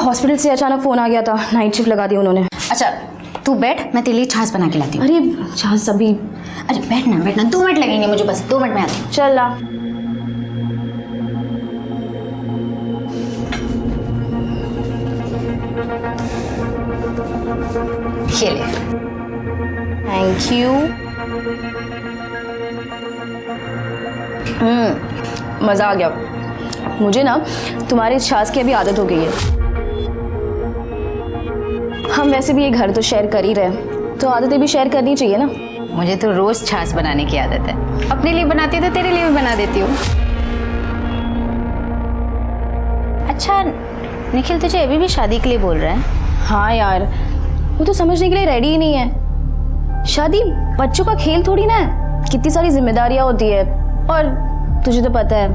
Hospital से अचानक phone आ गया था, नाइट शिफ्ट लगा दी उन्होंने। अच्छा तू बैठ, मैं तेरे लिए छाछ बना के लाती हूँ। अरे छाछ अभी। अरे बैठना 2 मिनट लगेंगे मुझे, बस 2 मिनट में आती हूँ। चल ला। ये ले। Thank you. मज़ा आ गया। मुझे ना तुम्हारी इस छाछ की अभी आदत हो गई है। हम वैसे भी ये घर तो शेयर कर ही रहे हैं, तो आदतें भी शेयर करनी चाहिए ना। मुझे तो रोज छाछ बनाने की आदत है। अपने लिए बनाती हूँ तो तेरे लिए भी बना देती हूँ। अच्छा निखिल, तुझे अभी भी शादी के लिए बोल रहा है? हाँ यार, वो तो समझने के लिए रेडी ही नहीं है। शादी बच्चों का खेल थोड़ी ना है, कितनी सारी जिम्मेदारियां होती है। और तुझे तो पता है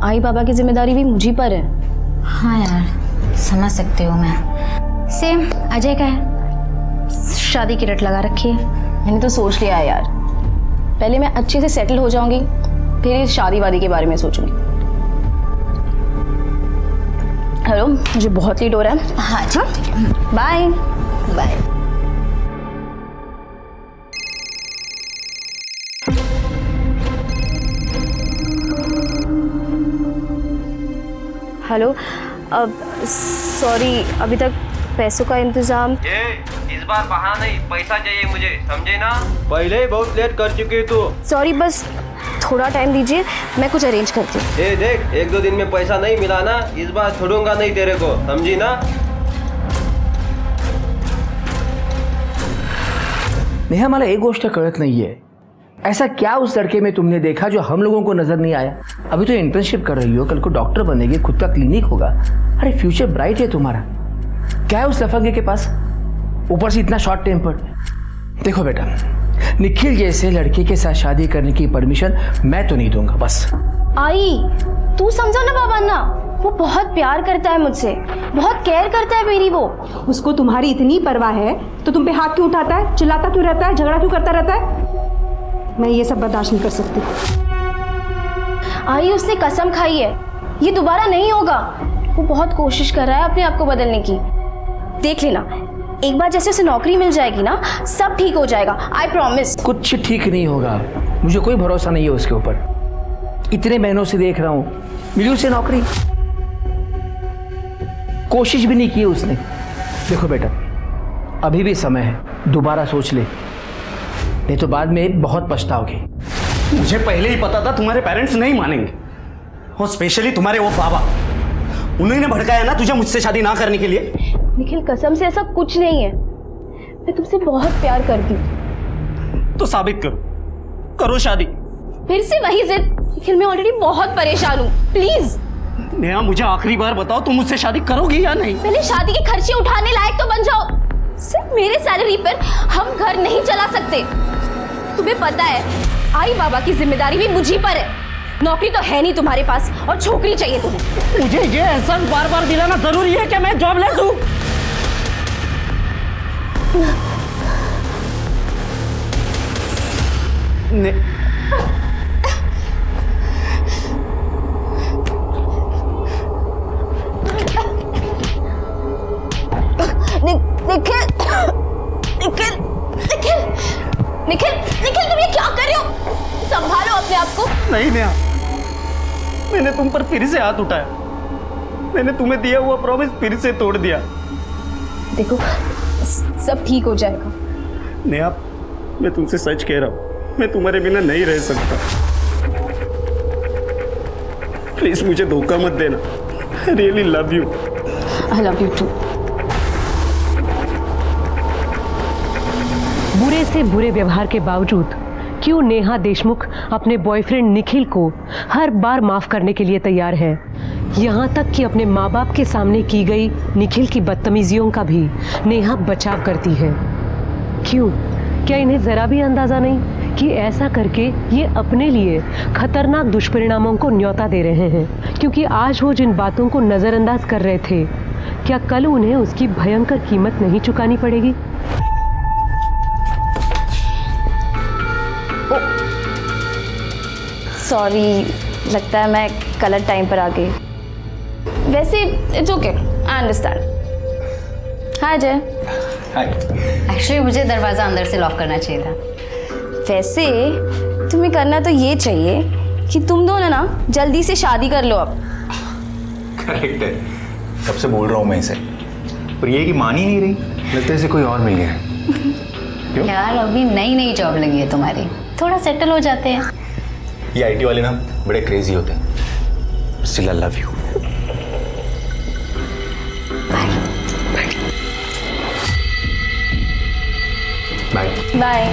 आई बाबा की जिम्मेदारी भी मुझी पर है। हाँ यार समझ सकती हूँ मैं। सेम अजय का है, शादी की रट लगा रखी है। मैंने तो सोच लिया है यार, पहले मैं अच्छे से सेटल हो जाऊंगी, फिर इस शादी वादी के बारे में सोचूंगी। हेलो, मुझे बहुत लेट हो रहा है। हाँ ठीक है, बाय बाय। हेलो, अब सॉरी, अभी तक पैसों का इंतजाम। इस बार बहाना नहीं, पैसा चाहिए मुझे, समझे ना? पहले ही बहुत लेट कर चुके तू। सॉरी, बस थोड़ा टाइम दीजिए, मैं कुछ अरेंज करती हूँ। देख 1-2 दिन में पैसा नहीं मिला ना, इस बार छोड़ूंगा नहीं तेरे को, समझी ना? नेहा, मला एक गोष्ट कळत नाहीये, ऐसा क्या उस लड़के में तुमने देखा जो हम लोगों को नजर नहीं आया? अभी तो इंटर्नशिप कर रही हो, कल को डॉक्टर बनेगी, खुद का क्लिनिक होगा। अरे फ्यूचर ब्राइट है तुम्हारा। क्या है उस लफंगे के पास? ऊपर से इतना शॉर्ट टेम्पर। देखो बेटा, निखिल जैसे लड़के के साथ शादी करने की परमिशन मैं तो नहीं दूंगा। बस आई, तू समझो ना बाबा ना, वो बहुत प्यार करता है मुझसे, बहुत केयर करता है मेरी। वो उसको तुम्हारी इतनी परवाह है तो तुम पे हाथ क्यों उठाता है, चिल्लाता क्यों रहता है, झगड़ा क्यों करता रहता है? मैं ये सब बर्दाश्त नहीं कर सकती। आई, उसने कसम खाई है ये दोबारा नहीं होगा। वो बहुत कोशिश कर रहा है अपने आप को बदलने की। देख लेना, एक बार जैसे उसे नौकरी मिल जाएगी ना, सब ठीक हो जाएगा, आई प्रॉमिस। कुछ ठीक नहीं होगा, मुझे कोई भरोसा नहीं है उसके ऊपर। इतने महीनों से देख रहा हूं, मिली उसे नौकरी, कोशिश भी नहीं की उसने। देखो बेटा, अभी भी समय है, दोबारा सोच ले, नहीं तो बाद में बहुत पछताओगे। मुझे पहले ही पता था तुम्हारे पेरेंट्स नहीं मानेंगे, और स्पेशली तुम्हारे वो बाबा। उन्होंने भड़काया ना तुझे मुझसे शादी ना करने के लिए। निखिल, कसम से ऐसा कुछ नहीं है, मैं तुमसे बहुत प्यार करती हूँ। तो साबित करो शादी। फिर से वही जिद। निखिल, मैं ऑलरेडी बहुत परेशान हूँ, प्लीज। नेहा, मुझे आखिरी बार बताओ, तुम मुझसे शादी करोगी या नहीं? पहले शादी के खर्चे उठाने लायक तो बन जाओ। सिर्फ मेरे सैलरी पर हम घर नहीं चला सकते। तुम्हें पता है आई बाबा की जिम्मेदारी भी मुझी पर है। नौकरी तो है नहीं तुम्हारे पास, और छोकरी चाहिए तुम्हें। मुझे ये एहसास बार बार दिलाना जरूरी है कि मैं जॉबलेस हूँ? निखिल, निखिल, निखिल, निखिल, निखिल, तुम ये क्या कर रहे हो? संभालो अपने आप को। नहीं नेहा, मैंने तुम पर फिर से हाथ उठाया। मैंने तुम्हें दिया हुआ प्रॉमिस फिर से तोड़ दिया। देखो, सब ठीक हो जाएगा। नेहा, मैं तुमसे सच कह रहा हूँ, मैं तुम्हारे बिना नहीं रह सकता। प्लीज मुझे धोखा मत देना। I really love you. I love you too. बुरे से बुरे व्यवहार के बावजूद क्यों नेहा देशमुख अपने बॉयफ्रेंड निखिल को हर बार माफ करने के लिए तैयार है? यहाँ तक कि अपने माँ बाप के सामने की गई निखिल की बदतमीजियों का भी नेहा बचाव करती है। क्यों? क्या इन्हें जरा भी अंदाजा नहीं कि ऐसा करके ये अपने लिए खतरनाक दुष्परिणामों को न्योता दे रहे हैं? क्योंकि आज वो जिन बातों को नजरअंदाज कर रहे थे, क्या कल उन्हें उसकी भयंकर कीमत नहीं चुकानी पड़ेगी? सॉरी, लगता है मैं गलत टाइम पर आ गई। वैसे इट्स ओके, आई अंडरस्टैंड। हाय जय। एक्चुअली मुझे दरवाज़ा अंदर से लॉक करना चाहिए था। वैसे तुम्हें करना तो ये चाहिए कि तुम दोनों ना जल्दी से शादी कर लो अब। करेक्ट है, कब से बोल रहा हूँ मैं इसे, पर ये कि मान ही नहीं रही। लगता है इसे कोई और मिल गया है। क्यों? यार अभी नई नई जॉब लगी है तुम्हारी, थोड़ा सेटल हो जाते हैं। ये आईटी वाले ना बड़े क्रेजी होते हैं। Still I love you. Bye bye.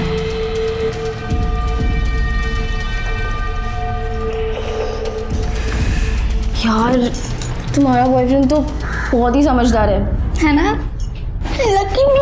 यार तुम्हारा बॉयफ्रेंड तो बहुत ही समझदार है ना? लकी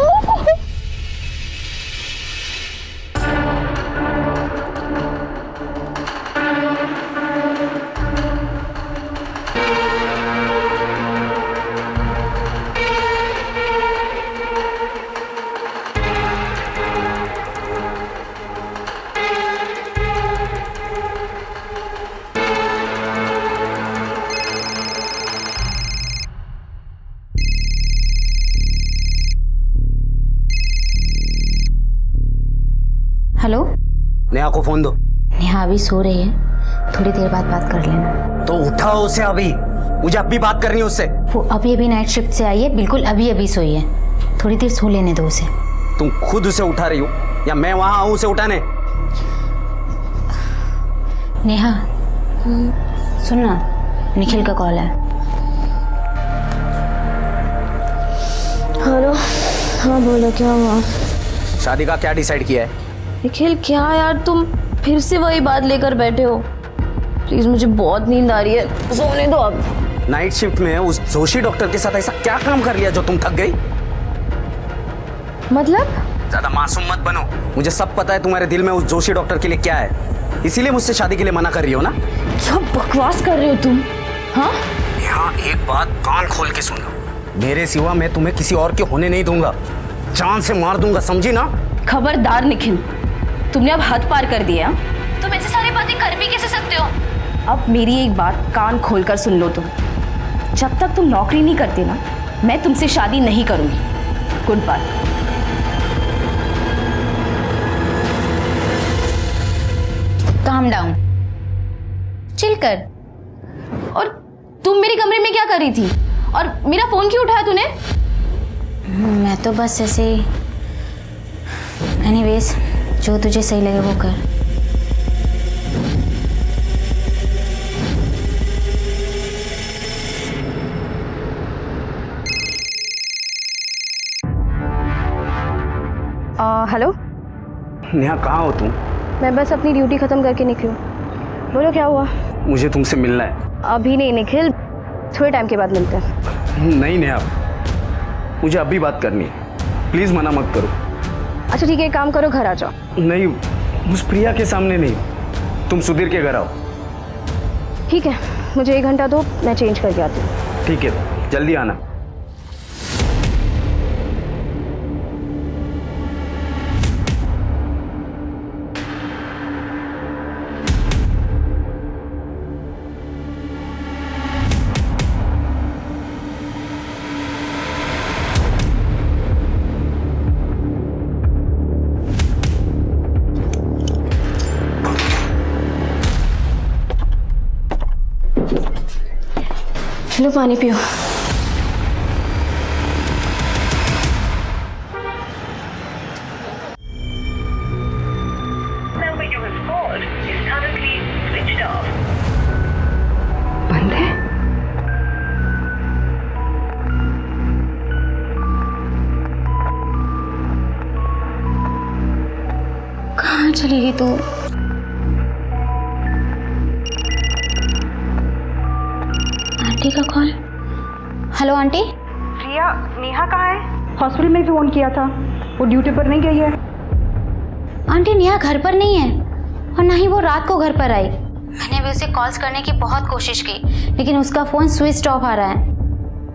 हेलो, नेहा को फोन दो। नेहा अभी सो रही है, थोड़ी देर बाद बात कर लेना। तो उठाओ उसे अभी, मुझे अभी बात करनी है उससे। वो अभी अभी नाइट शिफ्ट से आई है, बिल्कुल अभी अभी सोई है, थोड़ी देर सो लेने दो उसे। तुम खुद उसे उठा रही हो या मैं वहां आऊं उसे उठाने? नेहा सुन ना, निखिल का कॉल है। हेलो। हाँ बोलो, क्या हुआ? शादी का क्या डिसाइड किया है? निखिल क्या यार, तुम फिर से वही बात लेकर बैठे हो। प्लीज मुझे बहुत नींद आ रही है, सोने दो अब। नाइट शिफ्ट में उस जोशी डॉक्टर के साथ ऐसा क्या काम कर लिया जो तुम थक गई? मतलब? ज्यादा मासूम मत बनो, मुझे सब पता है तुम्हारे दिल में उस जोशी डॉक्टर के लिए क्या है, इसीलिए मुझसे शादी के लिए मना कर रही हो ना? क्या बकवास कर रहे हो तुम? हाँ यहाँ एक बात कान खोल के सुन लो, मेरे सिवा मैं तुम्हें किसी और के होने नहीं दूंगा, जान से मार दूंगा, समझी ना? खबरदार निखिल, तुमने अब हद पार कर दिया। तुम ऐसे सारी बातें कर भी कैसे सकते हो? अब मेरी एक बात कान खोलकर सुन लो तुम, जब तक तुम नौकरी नहीं करते ना, मैं तुमसे शादी नहीं करूंगी। Goodbye. Calm down, chill कर। और तुम मेरे कमरे में क्या कर रही थी? और मेरा फोन क्यों उठाया तूने? मैं तो बस ऐसे ही, एनीवेज जो तुझे सही लगे वो कर। हेलो। नेहा कहाँ हो तुम? मैं बस अपनी ड्यूटी खत्म करके निकली हूँ। बोलो क्या हुआ? मुझे तुमसे मिलना है। अभी नहीं निखिल, थोड़े टाइम के बाद मिलते हैं। नहीं नेहा, मुझे अभी बात करनी है, प्लीज मना मत करो। अच्छा ठीक है, एक काम करो, घर आ जाओ। नहीं, उस प्रिया के सामने नहीं, तुम सुधीर के घर आओ। ठीक है, मुझे 1 घंटा दो, मैं चेंज करके आती हूँ। ठीक है, जल्दी आना। लो पानी पियो। number you have called is currently switched off. बंद है? कहाँ चली गई तू? आंटी का call. Hello aunty. Priya, Neha कहाँ है? हॉस्पिटल में भी फोन किया था, वो ड्यूटी पर नहीं गई है। आंटी नेहा घर पर नहीं है और ना ही वो रात को घर पर आई। मैंने भी उसे कॉल्स करने की बहुत कोशिश की, लेकिन उसका फ़ोन स्विच ऑफ आ रहा है।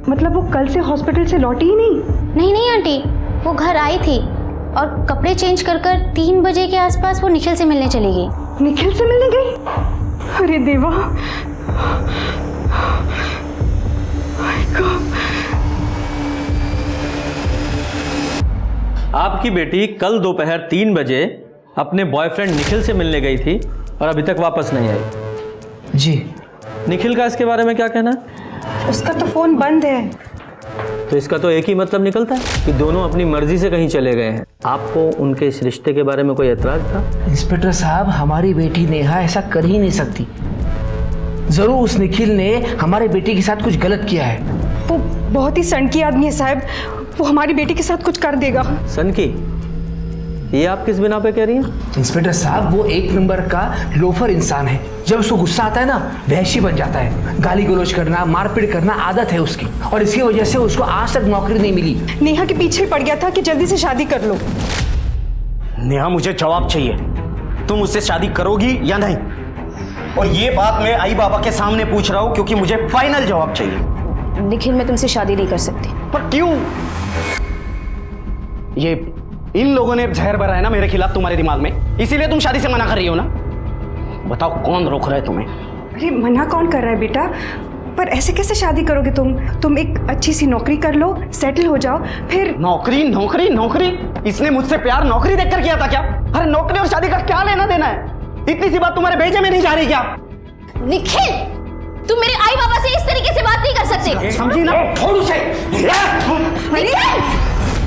मतलब वो कल से हॉस्पिटल से लौटी ही नहीं? नहीं नहीं आंटी, वो घर आई थी और कपड़े चेंज कर 3 बजे के आसपास वो निखिल से मिलने चली गई। निखिल से मिलने गई? अरे देवा, आपकी बेटी कल दोपहर 3 बजे अपने बॉयफ्रेंड निखिल से मिलने गई थी और अभी तक वापस नहीं आई। जी। निखिल का इसके बारे में क्या कहना है? उसका तो फ़ोन बंद है। तो इसका तो एक ही मतलब निकलता है कि दोनों अपनी मर्जी से कहीं चले गए हैं। आपको उनके इस रिश्ते के बारे में कोई एतराज था? इंस्पेक्टर साहब, हमारी बेटी नेहा ऐसा कर ही नहीं सकती। जरूर उस निखिल ने हमारे बेटी के साथ कुछ गलत किया है। वो बहुत ही सनकी आदमी है साहब, वो हमारी बेटी के साथ कुछ कर देगा। सन की, ये आप किस बिना पे कह रही हैं? इंस्पेक्टर साहब, वो एक नंबर का लोफर इंसान है। जब उसको गुस्सा आता है ना, वहशी बन जाता है। गाली गलौज करना, मारपीट करना आदत है उसकी, और इसकी वजह से उसको आज तक नौकरी नहीं मिली। नेहा के पीछे पड़ गया था कि जल्दी से शादी कर लो। नेहा, मुझे जवाब चाहिए, तुम उससे शादी करोगी या नहीं? और ये बात मैं आई बाबा के सामने पूछ रहा हूं क्योंकि मुझे फाइनल जवाब चाहिए। निखिल, मैं तुमसे शादी नहीं कर सकती। पर क्यों? ये इन लोगों ने जहर भरा है ना मेरे खिलाफ तुम्हारे दिमाग में, इसीलिए तुम शादी से मना कर रही हो ना? बताओ कौन रोक रहा है तुम्हें? अरे मना कौन कर रहा है बेटा, पर ऐसे कैसे शादी करोगे तुम एक अच्छी सी नौकरी कर लो, सेटल हो जाओ, फिर। नौकरी नौकरी नौकरी? इसने मुझसे प्यार नौकरी देखकर किया था क्या? अरे नौकरी और शादी का क्या लेना देना है? इतनी सी बात तुम्हारे भेजे में नहीं जा रही क्या? निखिल, तुम मेरे आई बाबा से इस तरीके से बात नहीं कर सकते। समझी ना? छोड़ उसे। निखिल,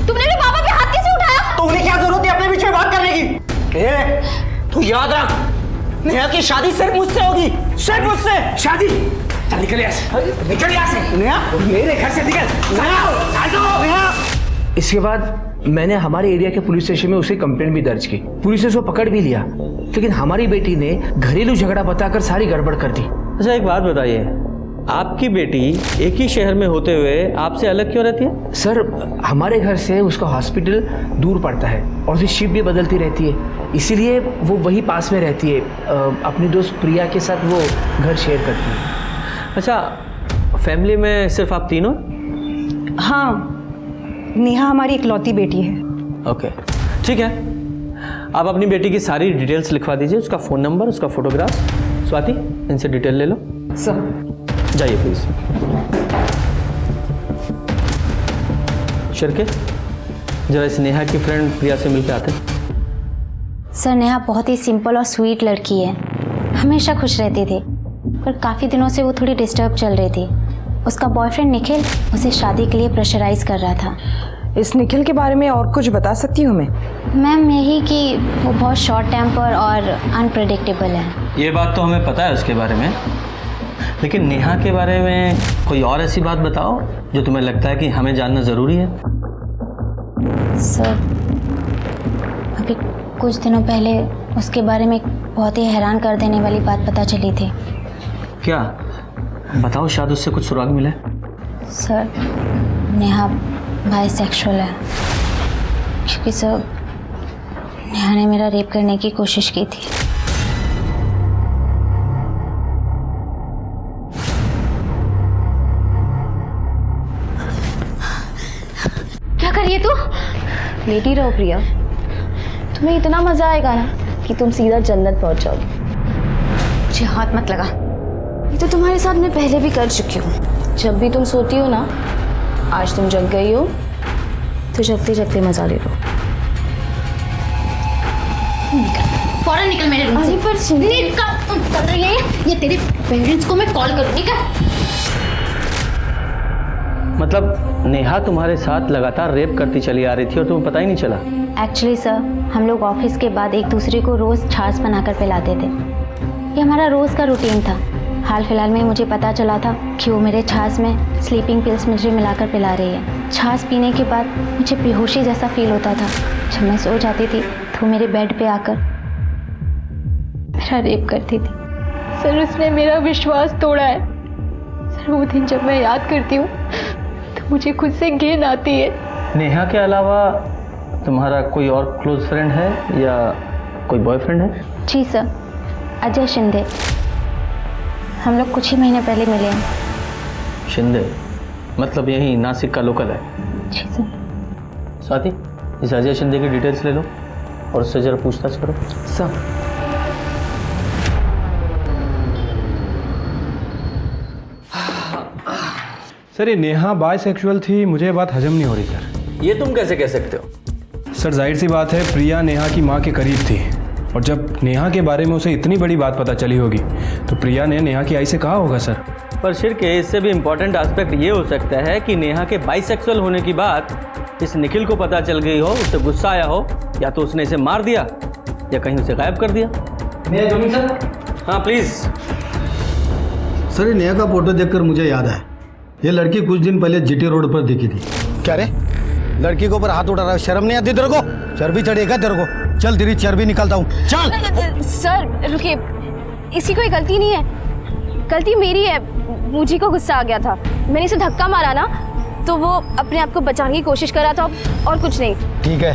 तुमने मेरे बाबा पे हाथ कैसे उठाया? तो उन्हें क्या जरूरत है अपने बीच में बात करने की? तू याद रख, नेहा की शादी सिर्फ मुझसे होगी, सिर्फ मुझसे। शादी? चल निकल यहाँ से, निकल यहाँ से। नेहा, मेरे घर से निकल। नेहा। इसके बाद मैंने हमारे एरिया के पुलिस स्टेशन में उसकी कंप्लेंट भी दर्ज की। पुलिस ने उसको पकड़ भी लिया, लेकिन हमारी बेटी ने घरेलू झगड़ा बताकर सारी गड़बड़ कर दी। अच्छा, एक बात बताइए, आपकी बेटी एक ही शहर में होते हुए आपसे अलग क्यों रहती है? सर, हमारे घर से उसका हॉस्पिटल दूर पड़ता है और उसकी शिफ्ट भी बदलती रहती है, इसीलिए वो वही पास में रहती है। अपनी दोस्त प्रिया के साथ वो घर शेयर करती है। अच्छा, फैमिली में सिर्फ आप तीनों? हाँ, नेहा हमारी इकलौती बेटी है। ओके, ठीक है। आप अपनी बेटी की सारी डिटेल्स लिखवा दीजिए, उसका फ़ोन नंबर, उसका फोटोग्राफ। स्वाति, इनसे डिटेल ले लो। सर जाइए प्लीज। शिरके, जरा इस नेहा की फ्रेंड प्रिया से मिलकर आते हैं। सर, नेहा बहुत ही सिंपल और स्वीट लड़की है, हमेशा खुश रहती थी, पर काफ़ी दिनों से वो थोड़ी डिस्टर्ब चल रही थी। उसका बॉयफ्रेंड निखिल उसे शादी के लिए प्रेशराइज कर रहा था। इस निखिल के बारे में और कुछ बता सकती हूँ मैं? मैम, यही कि वो बहुत शॉर्ट टेम्पर और अनप्रेडिक्टेबल है। ये बात तो हमें पता है उसके बारे में, लेकिन नेहा के बारे में कोई और ऐसी बात बताओ जो तुम्हें लगता है कि हमें जानना ज़रूरी है। सर, अभी कुछ दिनों पहले उसके बारे में एक बहुत ही हैरान कर देने वाली बात पता चली थी। क्या? बताओ, शायद उससे कुछ सुराग मिले। सर, नेहा बाइसेक्सुअल है, क्योंकि सर नेहा ने मेरा रेप करने की कोशिश की थी। क्या करिए तू? लेटी रहो प्रिया, तुम्हें इतना मजा आएगा ना कि तुम सीधा जन्नत पहुंच जाओगे। मुझे हाथ मत लगा, ये तो तुम्हारे साथ मैं पहले भी कर चुकी हूँ। जब भी तुम सोती हो ना, आज तुम जग गई हो तो जगते जगते मजा ले लो। फौरन निकल मेरे रूम से। पर कर रही है ये तेरे पेरेंट्स को मैं कॉल करूँ, ठीक है? मतलब नेहा तुम्हारे साथ लगातार रेप करती चली आ रही थी और तुम्हें पता ही नहीं चला? एक्चुअली सर, हम लोग ऑफिस के बाद एक दूसरे को रोज़ छाछ बनाकर पिलाते थे। ये हमारा रोज़ का रूटीन था। हाल फिलहाल में मुझे पता चला था कि वो मेरे छाछ में स्लीपिंग पिल्स मुझे मिलाकर पिला रही है। छाछ पीने के बाद मुझे बेहोशी जैसा फील होता था। जब मैं सो जाती थी तो मेरे बेड पे आकर मेरा रेप करती थी। सर, उसने मेरा विश्वास तोड़ा है। सर, वो दिन जब मैं याद करती हूँ तो मुझे खुद से घिन आती है। नेहा के अलावा तुम्हारा कोई और क्लोज फ्रेंड है या कोई बॉयफ्रेंड है? जी सर, अजय शिंदे। हम लोग कुछ ही महीने पहले मिले हैं। शिंदे मतलब यही नासिक का लोकल है? जी सर। स्वाति, इस अजय शिंदे की डिटेल्स ले लो और उससे जरा पूछताछ करो। सर, सर, ये नेहा बायसेक्सुअल थी, मुझे ये बात हजम नहीं हो रही सर। ये तुम कैसे कह सकते हो? सर जाहिर सी बात है, प्रिया नेहा की माँ के करीब थी और जब नेहा के बारे में उसे इतनी बड़ी बात पता चली होगी तो प्रिया ने नेहा की आई से कहा होगा सर। पर शिरके इससे भी इम्पोर्टेंट एस्पेक्ट ये हो सकता है कि नेहा के बाइसेक्सुअल होने की बात इस निखिल को पता चल गई हो, उसे गुस्सा आया हो, या तो उसने इसे मार दिया या कहीं उसे गायब कर दिया। सर हाँ प्लीज़। सर ये नेहा का फोटो देखकर मुझे याद आया, ये लड़की कुछ दिन पहले जीटी रोड पर देखी थी। क्या रे, लड़की के ऊपर हाथ उठा रहा है, शर्म नहीं आती तेरे को? चर्बी चढ़ेगा तेरे को? चल तेरी चर्बी निकालता हूँ, चल। सर रुकिए, इसकी कोई गलती नहीं है, गलती मेरी है। मुझे को गुस्सा आ गया था, मैंने इसे धक्का मारा ना, तो वो अपने आप को बचाने की कोशिश कर रहा था और कुछ नहीं। ठीक है,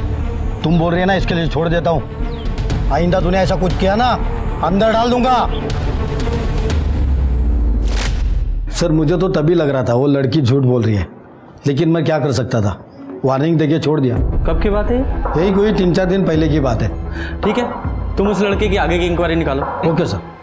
तुम बोल रही है ना, इसके लिए छोड़ देता हूँ। आइंदा तूने ऐसा कुछ किया ना, अंदर डाल दूंगा। सर मुझे तो तभी लग रहा था वो लड़की झूठ बोल रही है, लेकिन मैं क्या कर सकता था, वार्निंग देके छोड़ दिया। कब की बात है? यही कोई 3-4 दिन पहले की बात है। ठीक है, तुम उस लड़के की आगे की इंक्वायरी निकालो। Okay sir.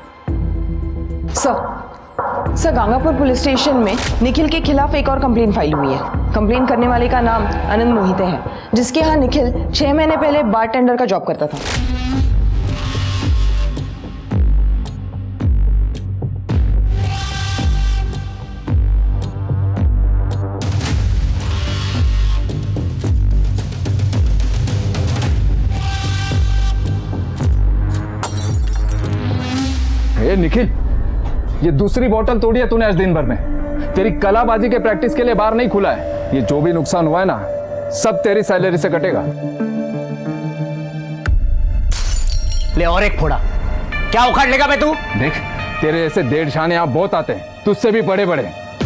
Sir Gangapur police station में निखिल के खिलाफ एक और कंप्लेन फाइल हुई है। कंप्लेन करने वाले का नाम आनंद मोहिते है, जिसके यहाँ निखिल 6 महीने पहले बारटेंडर का जॉब करता था। ए निखिल, ये दूसरी बोतल तोड़ी है तूने आज दिन भर में। तेरी कलाबाजी के प्रैक्टिस के लिए बाहर नहीं खुला है। ये जो भी नुकसान हुआ है ना, सब तेरी सैलरी से कटेगा। ले और एक फोड़ा, क्या उखाड़ लेगा बे तू? देख, तेरे ऐसे 1.5 शाने यहाँ बहुत आते हैं, तुझसे भी बड़े बड़े,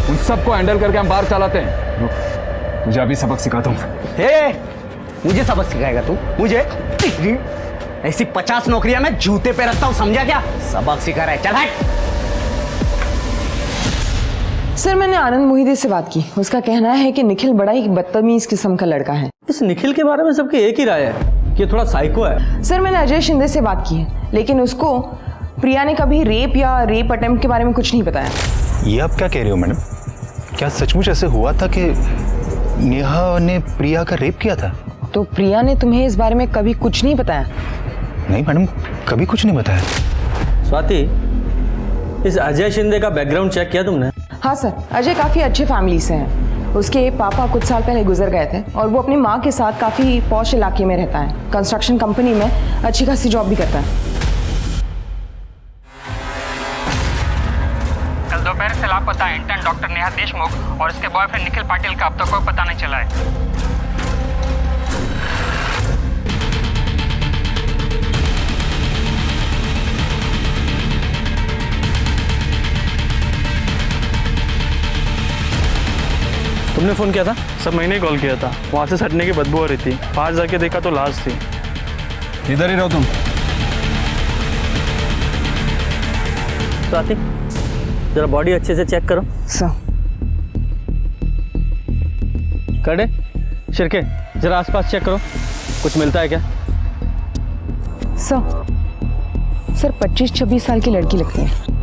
उन सबको हैंडल करके हम बाहर चलाते हैं। रुक, मुझे अभी सबक सिखाता हूँ। मुझे सबक सिखाएगा तू? मुझे ऐसी 50 नौकरियां मैं जूते पे रखता हूं, समझा क्या? सबक सिखा रहा है, चल हट। सर मैंने आनंद मोहिते से बात की, उसका कहना है कि निखिल बड़ा ही बदतमीज किस्म का लड़का है। इस निखिल के बारे में सबकी एक ही राय है कि थोड़ा साइको है। सर मैंने अजय शिंदे से बात की है, लेकिन उसको प्रिया ने कभी रेप या रेप अटेम्प्ट के बारे में कुछ नहीं बताया। ये आप क्या कह रही हो मैडम? क्या सचमुच ऐसे हुआ था कि नेहा ने प्रिया का रेप किया था? तो प्रिया ने तुम्हें इस बारे में कभी कुछ नहीं बताया? नहीं मैडम, कभी कुछ नहीं बताया। स्वाति, इस अजय शिंदे का बैकग्राउंड चेक किया तुमने? हाँ सर, अजय काफ़ी अच्छे फैमिली से हैं। उसके पापा कुछ साल पहले गुजर गए थे और वो अपनी माँ के साथ काफ़ी पॉश इलाके में रहता है। कंस्ट्रक्शन कंपनी में अच्छी खासी जॉब भी करता है। कल दोपहर से लापता इंटर्न डॉक्टर नेहा देशमुख और उसके बॉयफ्रेंड निखिल पाटिल का अब तक कोई पता नहीं चला है। तुमने फ़ोन किया था? सब मैंने ही कॉल किया था, वहाँ से सटने की बदबू हो रही थी, पास जाके देखा तो लाश थी। इधर ही रहो तुम। स्वाति, जरा बॉडी अच्छे से चेक करो। सर। करे शिरके, जरा आसपास चेक करो, कुछ मिलता है क्या? सर 25-26 साल की लड़की लगती है।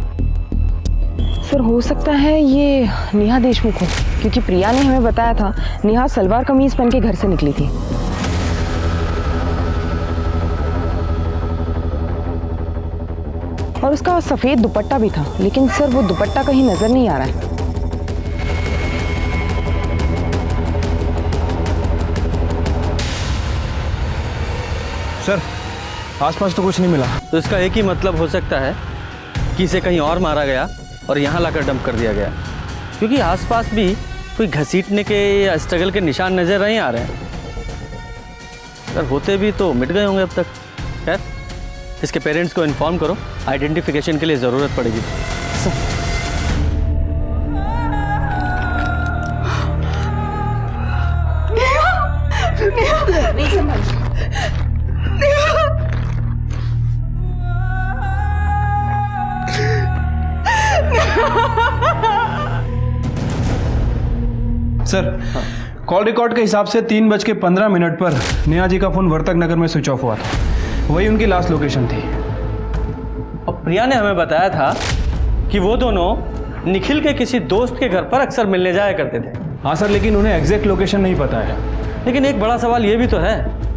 सर हो सकता है ये नेहा देशमुख हो, क्योंकि प्रिया ने हमें बताया था नेहा सलवार कमीज पहन के घर से निकली थी। और उसका सफेद दुपट्टा भी था, लेकिन सर वो दुपट्टा कहीं नजर नहीं आ रहा है। सर आसपास तो कुछ नहीं मिला। तो इसका एक ही मतलब हो सकता है कि इसे कहीं और मारा गया और यहाँ लाकर डंप कर दिया गया, क्योंकि आसपास भी कोई घसीटने के या स्ट्रगल के निशान नजर नहीं आ रहे हैं। अगर होते भी तो मिट गए होंगे अब तक। खैर, इसके पेरेंट्स को इन्फॉर्म करो, आइडेंटिफिकेशन के लिए ज़रूरत पड़ेगी। सर कॉल रिकॉर्ड के हिसाब से 3:15 पर नेहा जी का फोन वर्तक नगर में स्विच ऑफ हुआ था, वही उनकी लास्ट लोकेशन थी। और प्रिया ने हमें बताया था कि वो दोनों निखिल के किसी दोस्त के घर पर अक्सर मिलने जाया करते थे। हाँ सर, लेकिन उन्हें एग्जैक्ट लोकेशन नहीं पता है। लेकिन एक बड़ा सवाल ये भी तो है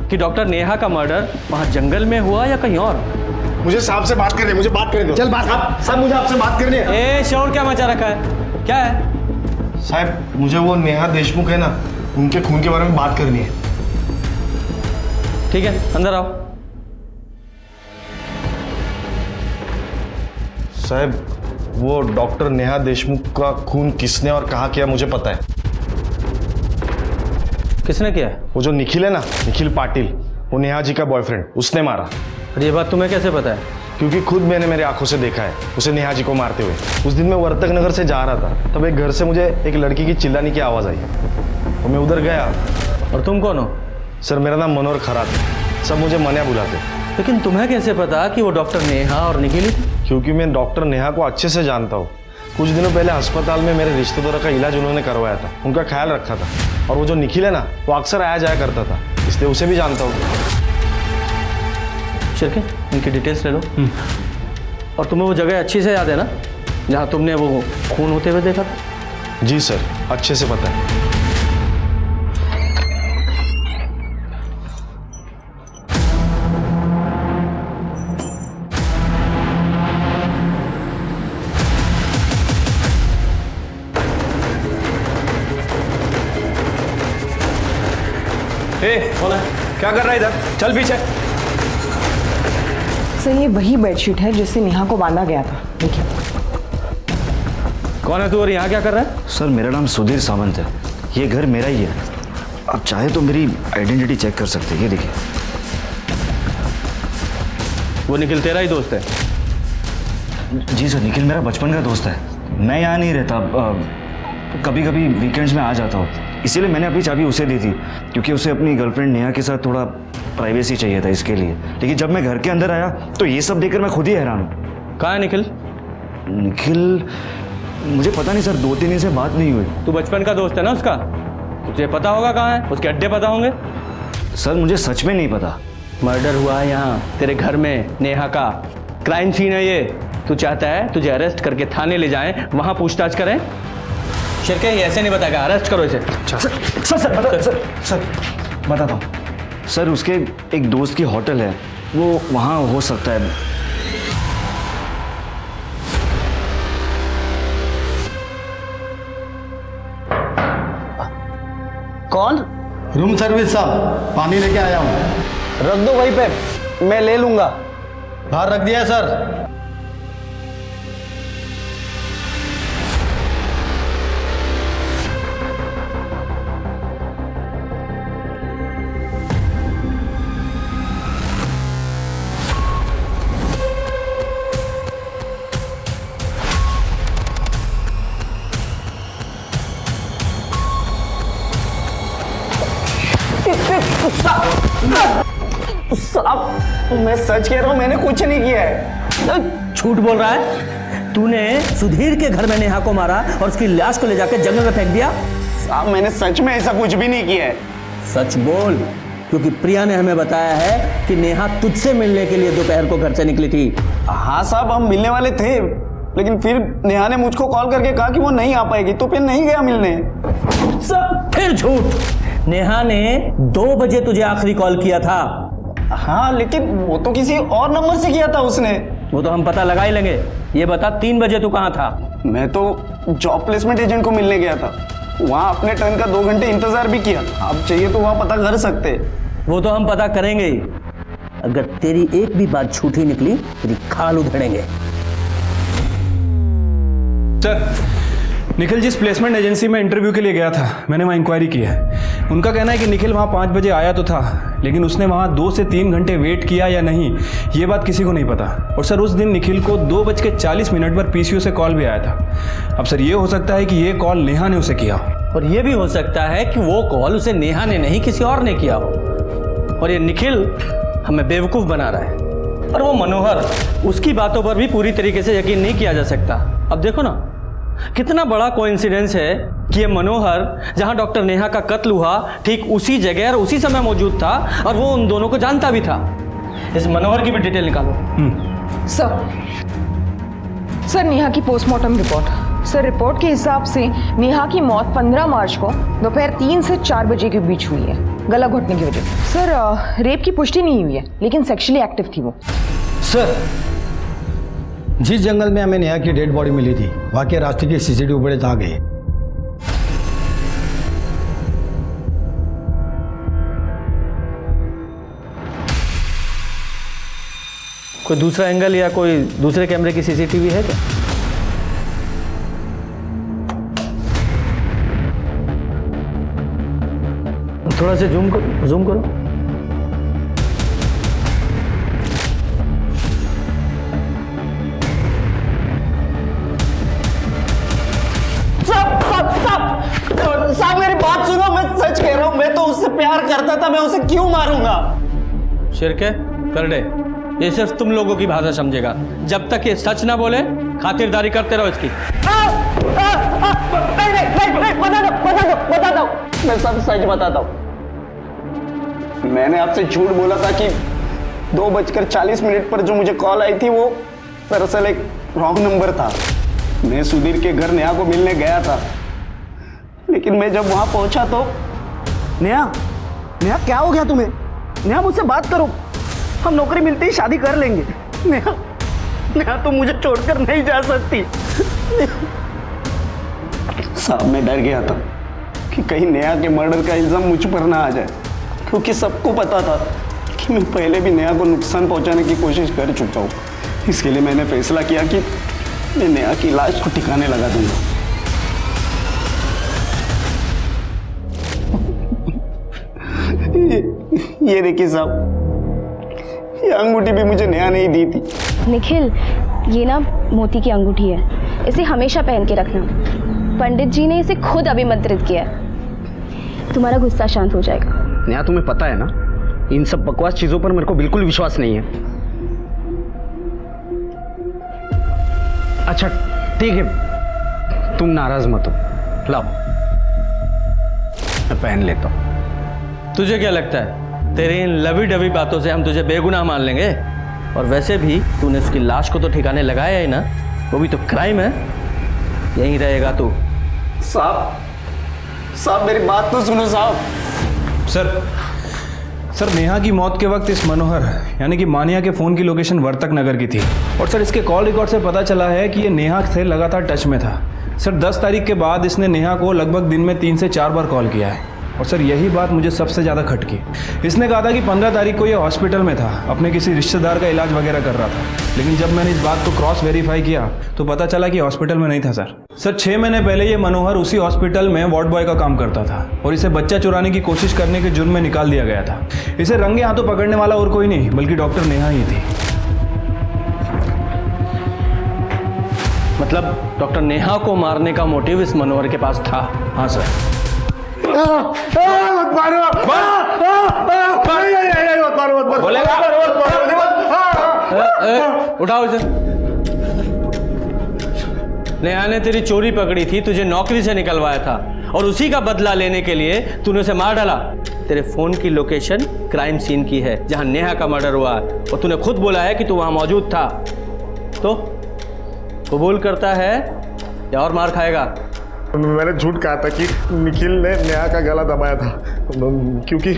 कि डॉक्टर नेहा का मर्डर वहाँ जंगल में हुआ या कहीं और? मुझे साहब से बात करनी है, मुझे बात करने दो। चल बात साहब, मुझे आपसे बात करनी है। ए शोर क्या मचा रखा है? क्या है? साहब मुझे वो नेहा देशमुख है ना, उनके खून के बारे में बात करनी है। ठीक है, अंदर आओ। साहब वो डॉक्टर नेहा देशमुख का खून किसने और कहाँ किया मुझे पता है। किसने किया? वो जो निखिल है ना, निखिल पाटिल, वो नेहा जी का बॉयफ्रेंड, उसने मारा। और ये बात तुम्हें कैसे पता है? क्योंकि खुद मैंने मेरी आंखों से देखा है उसे नेहा जी को मारते हुए। उस दिन मैं वर्तक नगर से जा रहा था, तब एक घर से मुझे एक लड़की की चिल्लाने की आवाज़ आई और मैं उधर गया। और तुम कौन हो? सर मेरा नाम मनोहर खरात है, सब मुझे मनिया बुलाते। लेकिन तुम्हें कैसे पता कि वो डॉक्टर नेहा और निखिल? क्योंकि मैं डॉक्टर नेहा को अच्छे से जानता हूँ। कुछ दिनों पहले अस्पताल में मेरे रिश्तेदारों का इलाज उन्होंने करवाया था, उनका ख्याल रखा था। और वो जो निखिल है ना, वो अक्सर आया जाया करता था, इसलिए उसे भी जानता हूँ। शिरके, इनकी डिटेल्स ले लो। और तुम्हें वो जगह अच्छी से याद है ना, जहाँ तुमने वो खून होते हुए देखा था? जी सर, अच्छे से पता है। कौन है? क्या कर रहा है इधर? चल पीछे। सर ये वही बेडशीट है जिससे नेहा को बांधा गया था, देखिए। कौन है तू और यहाँ क्या कर रहा है? सर मेरा नाम सुधीर सावंत है, ये घर मेरा ही है। आप चाहे तो मेरी आइडेंटिटी चेक कर सकते हैं, ये देखिए। वो निखिल तेरा ही दोस्त है? जी सर, निखिल मेरा बचपन का दोस्त है। मैं यहाँ नहीं रहता, कभी कभी वीकेंड्स में आ जाता हूँ, इसीलिए मैंने अपनी चाबी उसे दी थी, क्योंकि उसे अपनी गर्लफ्रेंड नेहा के साथ थोड़ा प्राइवेसी चाहिए था इसके लिए। लेकिन जब मैं घर के अंदर आया तो ये सब देखकर मैं खुद ही हैरान हूँ। कहाँ है निखिल? निखिल मुझे पता नहीं सर, 2-3 दिन से बात नहीं हुई। तू बचपन का दोस्त है ना उसका, तुझे पता होगा कहाँ है, उसके अड्डे पता होंगे। सर मुझे सच में नहीं पता। मर्डर हुआ है यहाँ तेरे घर में, नेहा का क्राइम सीन है ये। तू चाहता है तुझे अरेस्ट करके थाने ले जाएं, वहाँ पूछताछ करें? शिरके ये ऐसे नहीं बताएगा, अरेस्ट करो इसे। सर बताता हूँ। सर उसके एक दोस्त की होटल है, वो वहाँ हो सकता है। कौन? रूम सर्विस साहब, पानी लेके आया हूँ। रख दो वहीं पे, मैं ले लूंगा। बाहर रख दिया सर। साहब मैं सच कह रहा हूँ, मैंने कुछ नहीं किया है। झूठ बोल रहा है? तूने सुधीर के घर में नेहा को मारा और उसकी लाश को ले जाकर जंगल में फेंक दिया? साहब मैंने सच में ऐसा कुछ भी नहीं किया है। सच बोल, क्योंकि प्रिया ने हमें बताया है कि नेहा तुझसे मिलने के लिए दोपहर को घर से निकली थी। हाँ साहब हम मिलने वाले थे, लेकिन फिर नेहा ने मुझको कॉल करके कहा कि वो नहीं आ पाएगी, तो फिर नहीं गया मिलने। सब फिर झूठ। नेहा ने 2 बजे तुझे आखिरी कॉल किया था। हाँ लेकिन वो तो किसी और नंबर से किया था उसने। वो तो हम पता लगा ही लेंगे। ये बता 3 बजे तू कहाँ था? मैं तो जॉब प्लेसमेंट एजेंट को मिलने गया था, वहाँ अपने टर्न का 2 घंटे इंतजार भी किया। आप चाहिए तो वहाँ पता कर सकते। वो तो हम पता करेंगे ही। अगर तेरी एक भी बात झूठी निकली तेरी खाल उधेड़ेंगे। सर निखिल जिस प्लेसमेंट एजेंसी में इंटरव्यू के लिए गया था, मैंने वहाँ इंक्वायरी की है। उनका कहना है कि निखिल वहाँ 5 बजे आया तो था, लेकिन उसने वहाँ 2 से 3 घंटे वेट किया या नहीं, ये बात किसी को नहीं पता। और सर उस दिन निखिल को 2:40 पर पीसीओ से कॉल भी आया था। अब सर ये हो सकता है कि ये कॉल नेहा ने उसे किया, और ये भी हो सकता है कि वो कॉल उसे नेहा ने नहीं किसी और ने किया हो, और ये निखिल हमें बेवकूफ़ बना रहा है। और वो मनोहर, उसकी बातों पर भी पूरी तरीके से यकीन नहीं किया जा सकता। अब देखो ना कितना बड़ा कोइंसिडेंस है कि ये मनोहर जहां डॉक्टर नेहा का कत्ल हुआ ठीक उसी जगह और उसी समय मौजूद था, और वो उन दोनों को जानता भी था। इस मनोहर की भी डिटेल निकालो। सर नेहा की पोस्टमार्टम रिपोर्ट। सर रिपोर्ट के हिसाब से नेहा की मौत 15 मार्च को दोपहर 3 से 4 बजे के बीच हुई है। गला घोटने की वजह से। सर रेप की पुष्टि नहीं हुई है, लेकिन सेक्सुअली एक्टिव थी वो। सर, जिस जंगल में हमें नेहा की डेड बॉडी मिली थी, वहां के रास्ते की सीसीटीवी फुटेज आ गई। कोई दूसरा एंगल या कोई दूसरे कैमरे की सीसीटीवी है क्या? थोड़ा सा जूम करो, जूम करो। साहब मेरी बात सुनो, मैं सच कह रहा हूँ, मैं तो उससे प्यार करता था, मैं उसे क्यों मारूंगा? शिरके कर दे, ये सिर्फ तुम लोगों की भाषा समझेगा। जब तक ये सच ना बोले खातिरदारी करते रहो इसकी। बता दो, मैं सब सच बताता हूँ। मैंने आपसे झूठ बोला था कि 2:40 पर जो मुझे कॉल आई थी वो दरअसल एक रॉन्ग नंबर था। मैं सुधीर के घर नेहा को मिलने गया था, लेकिन मैं जब वहां पहुंचा तो नेहा क्या हो गया तुम्हें? नेहा मुझसे बात करो, हम नौकरी मिलते ही शादी कर लेंगे। नेहा तुम मुझे छोड़कर नहीं जा सकती। साहब मैं डर गया था कि कहीं नेहा के मर्डर का इल्जाम मुझ पर ना आ जाए, क्योंकि सबको पता था कि मैं पहले भी नेहा को नुकसान पहुंचाने की कोशिश कर चुका हूँ। इसके लिए मैंने फैसला किया कि मैं नेहा की लाश को ठिकाने लगा दूंगा। ये देखिए साहब, ये अंगूठी भी मुझे नेहा नहीं दी थी। निखिल, ये ना मोती की अंगूठी है, इसे हमेशा पहन के रखना। पंडित जी ने इसे खुद अभिमंत्रित किया है। तुम्हारा गुस्सा शांत हो जाएगा। नेहा तुम्हें पता है ना, इन सब बकवास चीजों पर मेरे को बिल्कुल विश्वास नहीं है। अच्छा ठीक है, तुम नाराज मत हो, लाओ मैं पहन लेता हूं। तुझे क्या लगता है तेरी इन लवी डवी बातों से हम तुझे बेगुनाह मान लेंगे? और वैसे भी तूने उसकी लाश को तो ठिकाने लगाया ही ना, वो भी तो क्राइम है। यहीं रहेगा तू। साहब मेरी बात तो सुनो साहब। सर नेहा की मौत के वक्त इस मनोहर यानी कि मानिया के फ़ोन की लोकेशन वर्तक नगर की थी, और सर इसके कॉल रिकॉर्ड से पता चला है कि ये नेहा से लगातार टच में था। सर 10 तारीख के बाद इसने नेहा को लगभग दिन में 3 से 4 बार कॉल किया है। और सर यही बात मुझे सबसे ज़्यादा खटकी। इसने कहा था कि 15 तारीख को ये हॉस्पिटल में था, अपने किसी रिश्तेदार का इलाज वगैरह कर रहा था, लेकिन जब मैंने इस बात को क्रॉस वेरीफाई किया तो पता चला कि हॉस्पिटल में नहीं था। सर 6 महीने पहले ये मनोहर उसी हॉस्पिटल में वार्ड बॉय का काम करता था और इसे बच्चा चुराने की कोशिश करने के जुर्म में निकाल दिया गया था। इसे रंगे हाथों पकड़ने वाला और कोई नहीं बल्कि डॉक्टर नेहा ही थी। मतलब डॉक्टर नेहा को मारने का मोटिव इस मनोहर के पास था? हाँ सर। उठाओ इसे। नेहा ने तेरी चोरी पकड़ी थी, तुझे नौकरी से निकलवाया था, और उसी का बदला लेने के लिए तूने उसे मार डाला। तेरे फोन की लोकेशन क्राइम सीन की है जहां नेहा का मर्डर हुआ है, और तूने खुद बोला है कि तू वहां मौजूद था। तो कबूल करता है या और मार खाएगा? मैंने झूठ कहा था कि निखिल ने नेहा का गला दबाया था, क्योंकि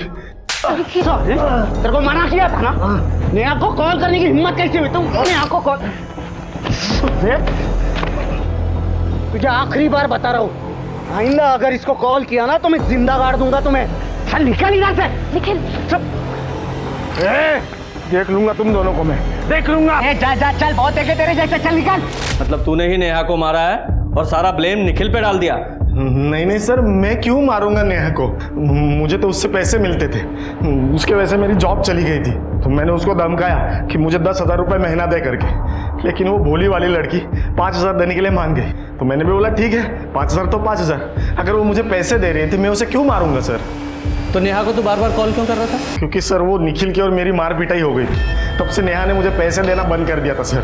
तेरे को मना किया था ना, नेहा को कॉल करने की हिम्मत कैसे हुई? तुम नेहा को कॉल, तुझे आखिरी बार बता रहा हूँ, आइंदा अगर इसको कॉल किया ना तो मैं जिंदा गाड़ दूंगा तुम्हें। चल निकल इधर से, निकल। देख लूंगा तुम दोनों को, मैं देख लूंगा। जा चल, बहुत देखे तेरे जैसे, चल निकल। मतलब तूने ही नेहा को मारा है और सारा ब्लेम निखिल पे डाल दिया? नहीं सर, मैं क्यों मारूंगा नेहा को? मुझे तो उससे पैसे मिलते थे, उसके वजह से मेरी जॉब चली गई थी, तो मैंने उसको धमकाया कि मुझे 10,000 रुपये महीना दे करके, लेकिन वो भोली वाली लड़की 5,000 देने के लिए मान गई। तो मैंने भी बोला ठीक है 5,000 तो 5,000, अगर वो मुझे पैसे दे रही थी मैं उसे क्यों मारूंगा सर? तो नेहा को तू बार बार कॉल क्यों कर रहा था? क्योंकि सर वो निखिल की और मेरी मार पिटाई हो गई थी, तब से नेहा ने मुझे पैसे देना बंद कर दिया था सर।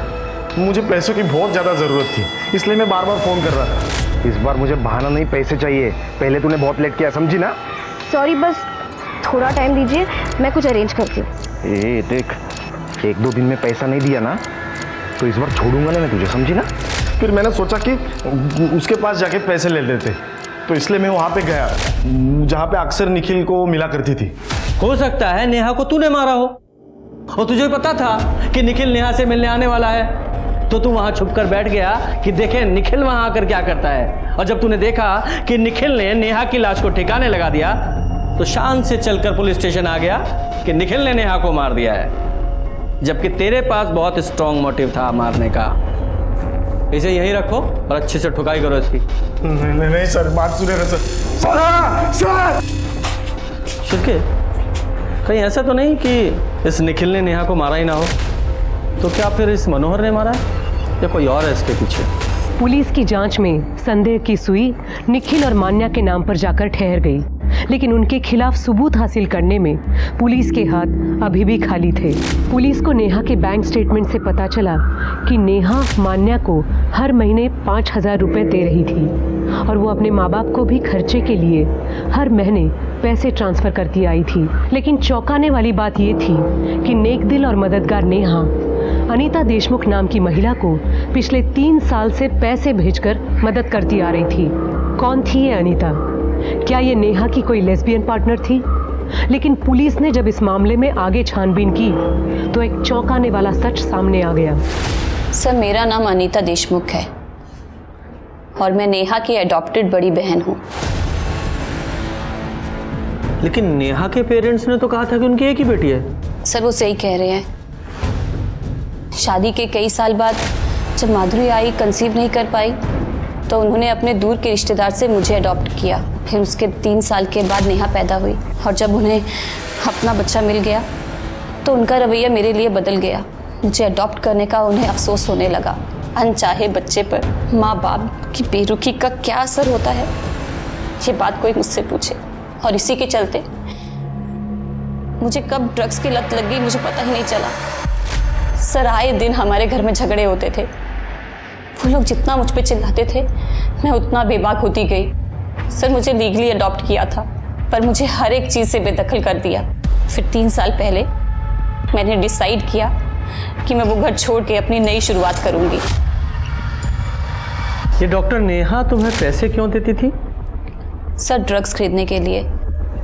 मुझे पैसों की बहुत ज़्यादा ज़रूरत थी, इसलिए मैं बार बार फ़ोन कर रहा था। इस बार मुझे बहाना नहीं, पैसे चाहिए। पहले तूने बहुत लेट किया, समझी ना? सॉरी, बस थोड़ा टाइम दीजिए, मैं कुछ अरेंज करती हूँ। देख, 1-2 दिन में पैसा नहीं दिया ना तो इस बार छोड़ूंगा ना मैं तुझे, समझी ना? फिर मैंने सोचा कि उसके पास जाके पैसे ले लेते, तो इसलिए मैं वहाँ पे गया जहाँ पे अक्सर निखिल को मिला करती थी। हो सकता है नेहा को तूने मारा हो और तुझे पता था कि निखिल नेहा से मिलने आने वाला है, तो तू वहां छुप कर बैठ गया कि देखे निखिल वहां आकर क्या करता है। और जब तूने देखा कि निखिल ने नेहा की लाश को ठिकाने लगा दिया तो शान से चलकर पुलिस स्टेशन आ गया कि निखिल ने नेहा को मार दिया है, जबकि तेरे पास बहुत स्ट्रॉन्ग मोटिव था मारने का। इसे यहीं रखो और अच्छे से ठुकाई करो इसकी। नहीं सर, बात सुने ना सर। शुक्र, कहीं ऐसा तो नहीं कि इस निखिल ने नेहा को मारा ही ना हो? तो क्या फिर इस मनोहर ने मारा है या कोई और है इसके पीछे? पुलिस की जांच में संदेह की सुई निखिल और मान्या के नाम पर जाकर ठहर गई, लेकिन उनके खिलाफ सबूत हासिल करने में पुलिस के हाथ अभी भी खाली थे। पुलिस को नेहा के बैंक स्टेटमेंट से पता चला कि नेहा मान्या को हर महीने 5,000 रुपए दे रही थी और वो अपने माँ बाप को भी खर्चे के लिए हर महीने पैसे ट्रांसफर करती आई थी। लेकिन चौंकाने वाली बात ये थी कि नेक दिल और मददगार नेहा अनीता देशमुख नाम की महिला को पिछले 3 साल से पैसे भेजकर मदद करती आ रही थी। कौन थी ये अनीता? क्या ये नेहा की कोई लेस्बियन पार्टनर थी? लेकिन पुलिस ने जब इस मामले में आगे छानबीन की तो एक चौंकाने वाला सच सामने आ गया। सर, मेरा नाम अनीता देशमुख है और मैं नेहा की एडॉप्टेड बड़ी बहन हूँ। लेकिन नेहा के पेरेंट्स ने तो कहा था कि उनकी एक ही बेटी है। सर, वो सही कह रहे हैं। शादी के कई साल बाद जब माधुरी आई कंसीव नहीं कर पाई तो उन्होंने अपने दूर के रिश्तेदार से मुझे अडॉप्ट किया। फिर उसके 3 साल के बाद नेहा पैदा हुई और जब उन्हें अपना बच्चा मिल गया तो उनका रवैया मेरे लिए बदल गया। मुझे अडॉप्ट करने का उन्हें अफसोस होने लगा। अनचाहे बच्चे पर माँ बाप की बेरुखी का क्या असर होता है, ये बात कोई मुझसे पूछे। और इसी के चलते मुझे कब ड्रग्स की लत लग गई मुझे पता ही नहीं चला। सर, आए दिन हमारे घर में झगड़े होते थे। वो लोग जितना मुझ पे चिल्लाते थे मैं उतना बेबाक होती गई। सर, मुझे लीगली अडॉप्ट किया था पर मुझे हर एक चीज़ से बेदखल कर दिया। फिर 3 साल पहले मैंने डिसाइड किया कि मैं वो घर छोड़ के अपनी नई शुरुआत करूंगी। ये डॉक्टर नेहा तुम्हें पैसे क्यों देती थी? सर, ड्रग्स खरीदने के लिए।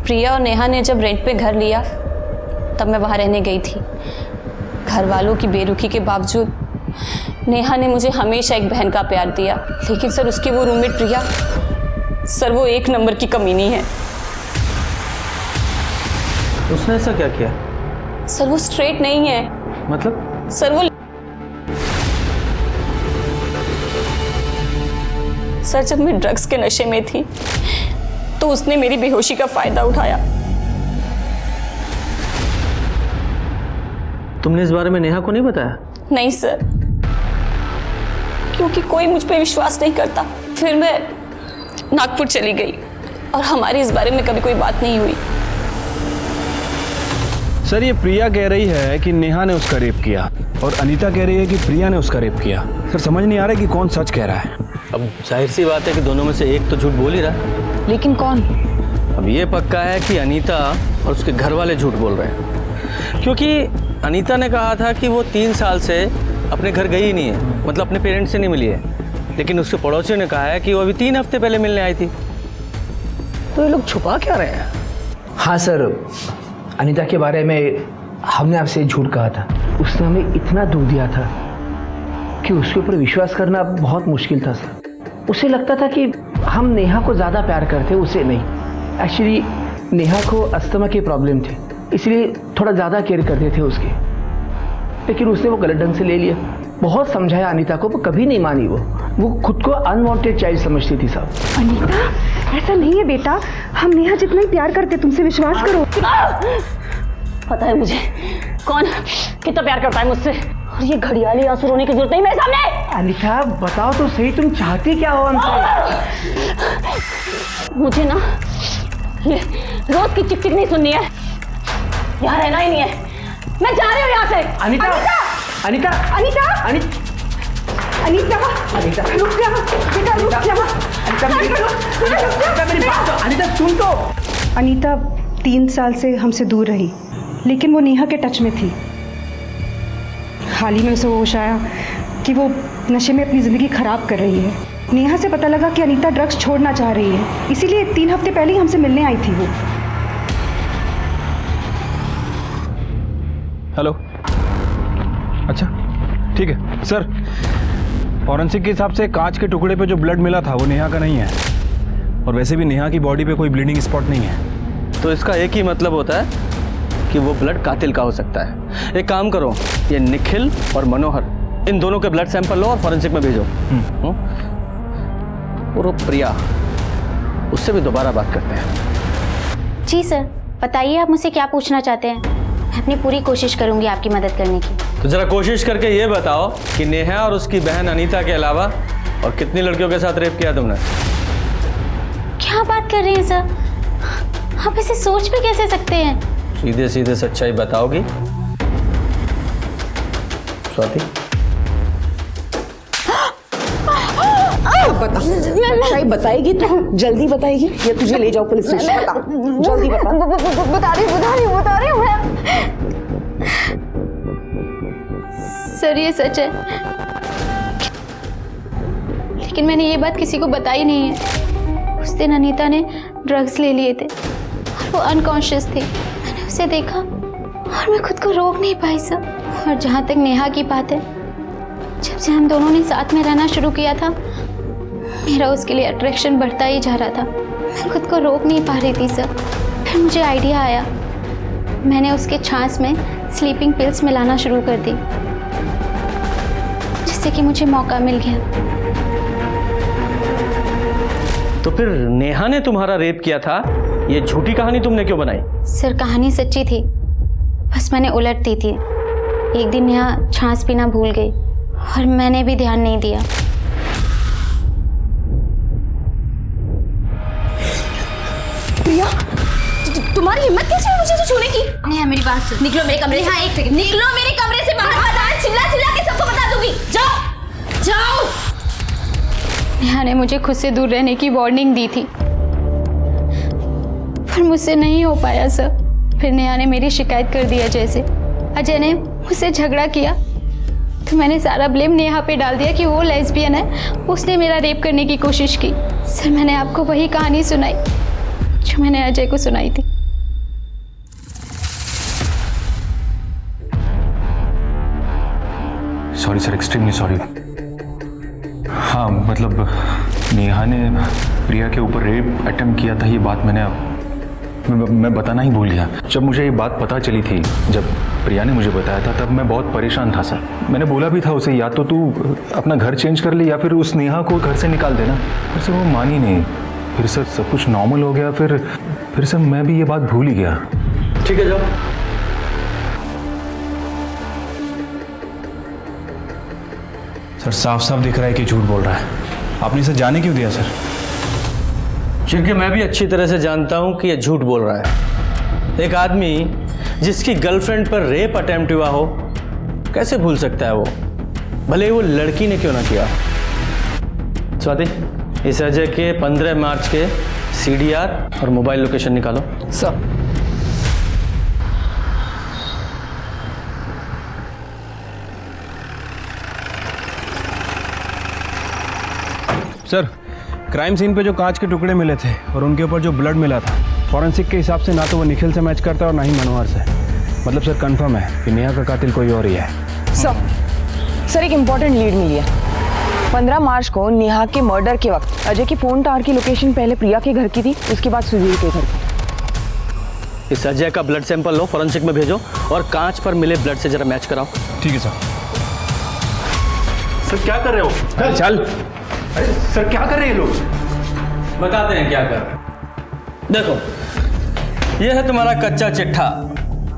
प्रिया और नेहा ने जब रेंट पे घर लिया तब मैं वहाँ रहने गई थी। घर वालों की बेरुखी के बावजूद नेहा ने मुझे हमेशा एक बहन का प्यार दिया। लेकिन सर, उसकी वो रूममेट प्रिया, सर वो 1 नंबर की कमीनी है। उसने ऐसा क्या किया? सर, वो स्ट्रेट नहीं है। मतलब? सर, वो सर जब मैं ड्रग्स के नशे में थी तो उसने मेरी बेहोशी का फायदा उठाया। तुमने इस बारे में नेहा को नहीं बताया? नहीं सर, क्योंकि कोई मुझ पे विश्वास नहीं करता। फिर मैं नागपुर चली गई और हमारी इस बारे में कभी कोई बात नहीं हुई। सर, ये प्रिया कह रही है कि नेहा ने उसका रेप किया और अनीता कह रही है कि प्रिया ने उसका रेप किया। सर, समझ नहीं आ रहा है कि कौन सच कह रहा है। अब जाहिर सी बात है कि दोनों में से एक तो झूठ बोल ही रहा है। लेकिन कौन? अब ये पक्का है कि अनीता और उसके घर वाले झूठ बोल रहे हैं, क्योंकि अनीता ने कहा था कि वो 3 साल से अपने घर गई ही नहीं है, मतलब अपने पेरेंट्स से नहीं मिली है। लेकिन उसके पड़ोसियों ने कहा है कि वो अभी 3 हफ्ते पहले मिलने आई थी। तो ये लोग छुपा क्या रहे हैं? हाँ सर, अनीता के बारे में हमने आपसे झूठ कहा था। उसने हमें इतना दुख दिया था कि उसके ऊपर विश्वास करना बहुत मुश्किल था सर। उसे लगता था कि हम नेहा को ज़्यादा प्यार करते, उसे नहीं। एक्चुअली नेहा को अस्थमा की प्रॉब्लम थी, इसलिए थोड़ा ज़्यादा केयर करते थे उसकी। लेकिन उसने वो गलत ढंग से ले लिया। बहुत समझाया अनीता को, पर कभी नहीं मानी। वो खुद को अनवांटेड चाइल्ड समझती थी साहब। अनीता, ऐसा नहीं है बेटा, हम नेहा जितना ही प्यार करते, तुमसे विश्वास करो। पता है मुझे कौन कितना प्यार करता है मुझसे, और ये घड़ियाली आंसू रोने की जरूरत नहीं मेरे सामने। अनीता, बताओ तो सही, तुम चाहती क्या हो हमसे? मुझे ना ये रोज की चिक चिक नहीं सुननी है, यहाँ रहना ही नहीं है। मैं जा रही हूँ यहाँ से। अनीता, अनीता, अनीता, अनीता, अनीता, रुक जा बेटा, रुक जा। अनीता, मेरी बात तो, अनीता सुन तो। अनीता 3 साल से हमसे दूर रही, लेकिन वो नेहा के टच में थी। हाल ही में उसे होश आया कि वो नशे में अपनी ज़िंदगी ख़राब कर रही है। नेहा से पता लगा कि अनीता ड्रग्स छोड़ना चाह रही है, इसीलिए 3 हफ्ते पहले ही हमसे मिलने आई थी वो। हेलो, अच्छा ठीक है सर। फॉरेंसिक के हिसाब से कांच के टुकड़े पे जो ब्लड मिला था वो नेहा का नहीं है, और वैसे भी नेहा की बॉडी पे कोई ब्लीडिंग स्पॉट नहीं है। तो इसका एक ही मतलब होता है कि वो ब्लड कातिल का हो सकता है। एक काम करो, ये निखिल और मनोहर, इन दोनों के ब्लड सैंपल लो और फॉरेंसिक में भेजो। और वो प्रिया, उससे भी दोबारा बात करते हैं। जी सर, बताइए आप मुझसे क्या पूछना चाहते हैं। मैं अपनी पूरी कोशिश करूंगी आपकी मदद करने की। तो जरा कोशिश करके ये बताओ कि नेहा और उसकी बहन अनीता के अलावा और कितनी लड़कियों के साथ रेप किया तुमने? क्या बात कर रहे हैं सर, आप ऐसे सोच भी कैसे सकते हैं? सीधे सीधे सच्चाई बताओगी स्वाति? बता, सच्चाई बताएगी तो जल्दी बताएगी या तुझे ले जाओ पुलिस स्टेशन? बता, जल्दी बता। बता रही हूँ मैं। सर ये सच है, लेकिन मैंने ये बात किसी को बताई नहीं है। उस दिन अनीता ने ड्रग्स ले लिए थे और वो अनकॉन्शियस थी। मैंने उसे देखा और मैं खुद को रोक नहीं पाई सर। और जहाँ तक नेहा की बात है, जब से हम दोनों ने साथ में रहना शुरू किया था, मेरा उसके लिए अट्रैक्शन बढ़ता ही जा रहा था। मैं खुद को रोक नहीं पा रही थी सर। फिर मुझे आइडिया आया, मैंने उसके छाछ में स्लीपिंग पिल्स मिलाना शुरू कर दी, जिससे कि मुझे मौका मिल गया। तो फिर नेहा ने तुम्हारा रेप किया था, ये झूठी कहानी तुमने क्यों बनाई? सर कहानी सच्ची थी, बस मैंने उलट दी थी। एक दिन नेहा छाछ पीना भूल गई और मैंने भी ध्यान नहीं दिया। प्रिया, तुम्हारी हिम्मत कैसे हुई मुझे छूने की? नेहा मेरी बात सुन। निकलो मेरे कमरे से। हाँ, एक सेकंड, निकलो मेरे कमरे से बाहर। बता, चिल्ला चिल्ला के सबको बता दूंगी। जाओ जाओ। नेहा ने मुझे खुद से दूर रहने की वार्निंग दी थी, पर मुझसे नहीं हो पाया सर। फिर नेहा ने मेरी शिकायत कर दी अजय से। अजय ने मुझसे झगड़ा किया तो मैंने सारा ब्लेम नेहा पे डाल दिया कि वो लेस्बियन है, उसने मेरा रेप करने की कोशिश की। सर मैंने आपको वही कहानी सुनाई जो मैंने अजय को सुनाई थी। Sorry sir, extremely sorry. हाँ मतलब नेहा ने प्रिया के ऊपर रेप अटेम्प्ट किया था, ये बात मैं बताना ही भूल गया। जब मुझे ये बात पता चली थी, जब प्रिया ने मुझे बताया था, तब मैं बहुत परेशान था सर। मैंने बोला भी था उसे, या तो तू अपना घर चेंज कर ले या फिर उस नेहा को घर से निकाल देना। फिर से वो मानी नहीं। फिर सर सब कुछ नॉर्मल हो गया। फिर सर मैं भी ये बात भूल ही गया। ठीक है, जाओ। सर साफ साफ दिख रहा है कि झूठ बोल रहा है। आपने इसे जाने क्यों दिया सर? क्योंकि मैं भी अच्छी तरह से जानता हूं कि यह झूठ बोल रहा है। एक आदमी जिसकी गर्लफ्रेंड पर रेप अटेम्प्ट हुआ हो, कैसे भूल सकता है वो, भले ही वो लड़की ने क्यों ना किया। स्वाति, इस अजय के 15 मार्च के CDR और मोबाइल लोकेशन निकालो। सर सर क्राइम सीन पे जो कांच के टुकड़े मिले थे और उनके ऊपर जो ब्लड मिला था, फॉरेंसिक के हिसाब से ना तो वो निखिल से मैच करता और ना ही मनोहर से। मतलब सर कंफर्म है कि नेहा का कातिल कोई और ही है। सर एक इम्पोर्टेंट लीड मिली है। 15 मार्च को नेहा के मर्डर के वक्त अजय की फोन टावर की लोकेशन पहले प्रिया के घर की थी, उसके बाद सुधीर के घर की। इस अजय का ब्लड सैंपल लो, फॉरेंसिक में भेजो और कांच पर मिले ब्लड से जरा मैच कराओ। ठीक है सर। सर क्या कर रहे हो? चल। अरे सर क्या कर रहे हैं लोग? बताते हैं क्या कर। देखो, यह है तुम्हारा कच्चा चिट्ठा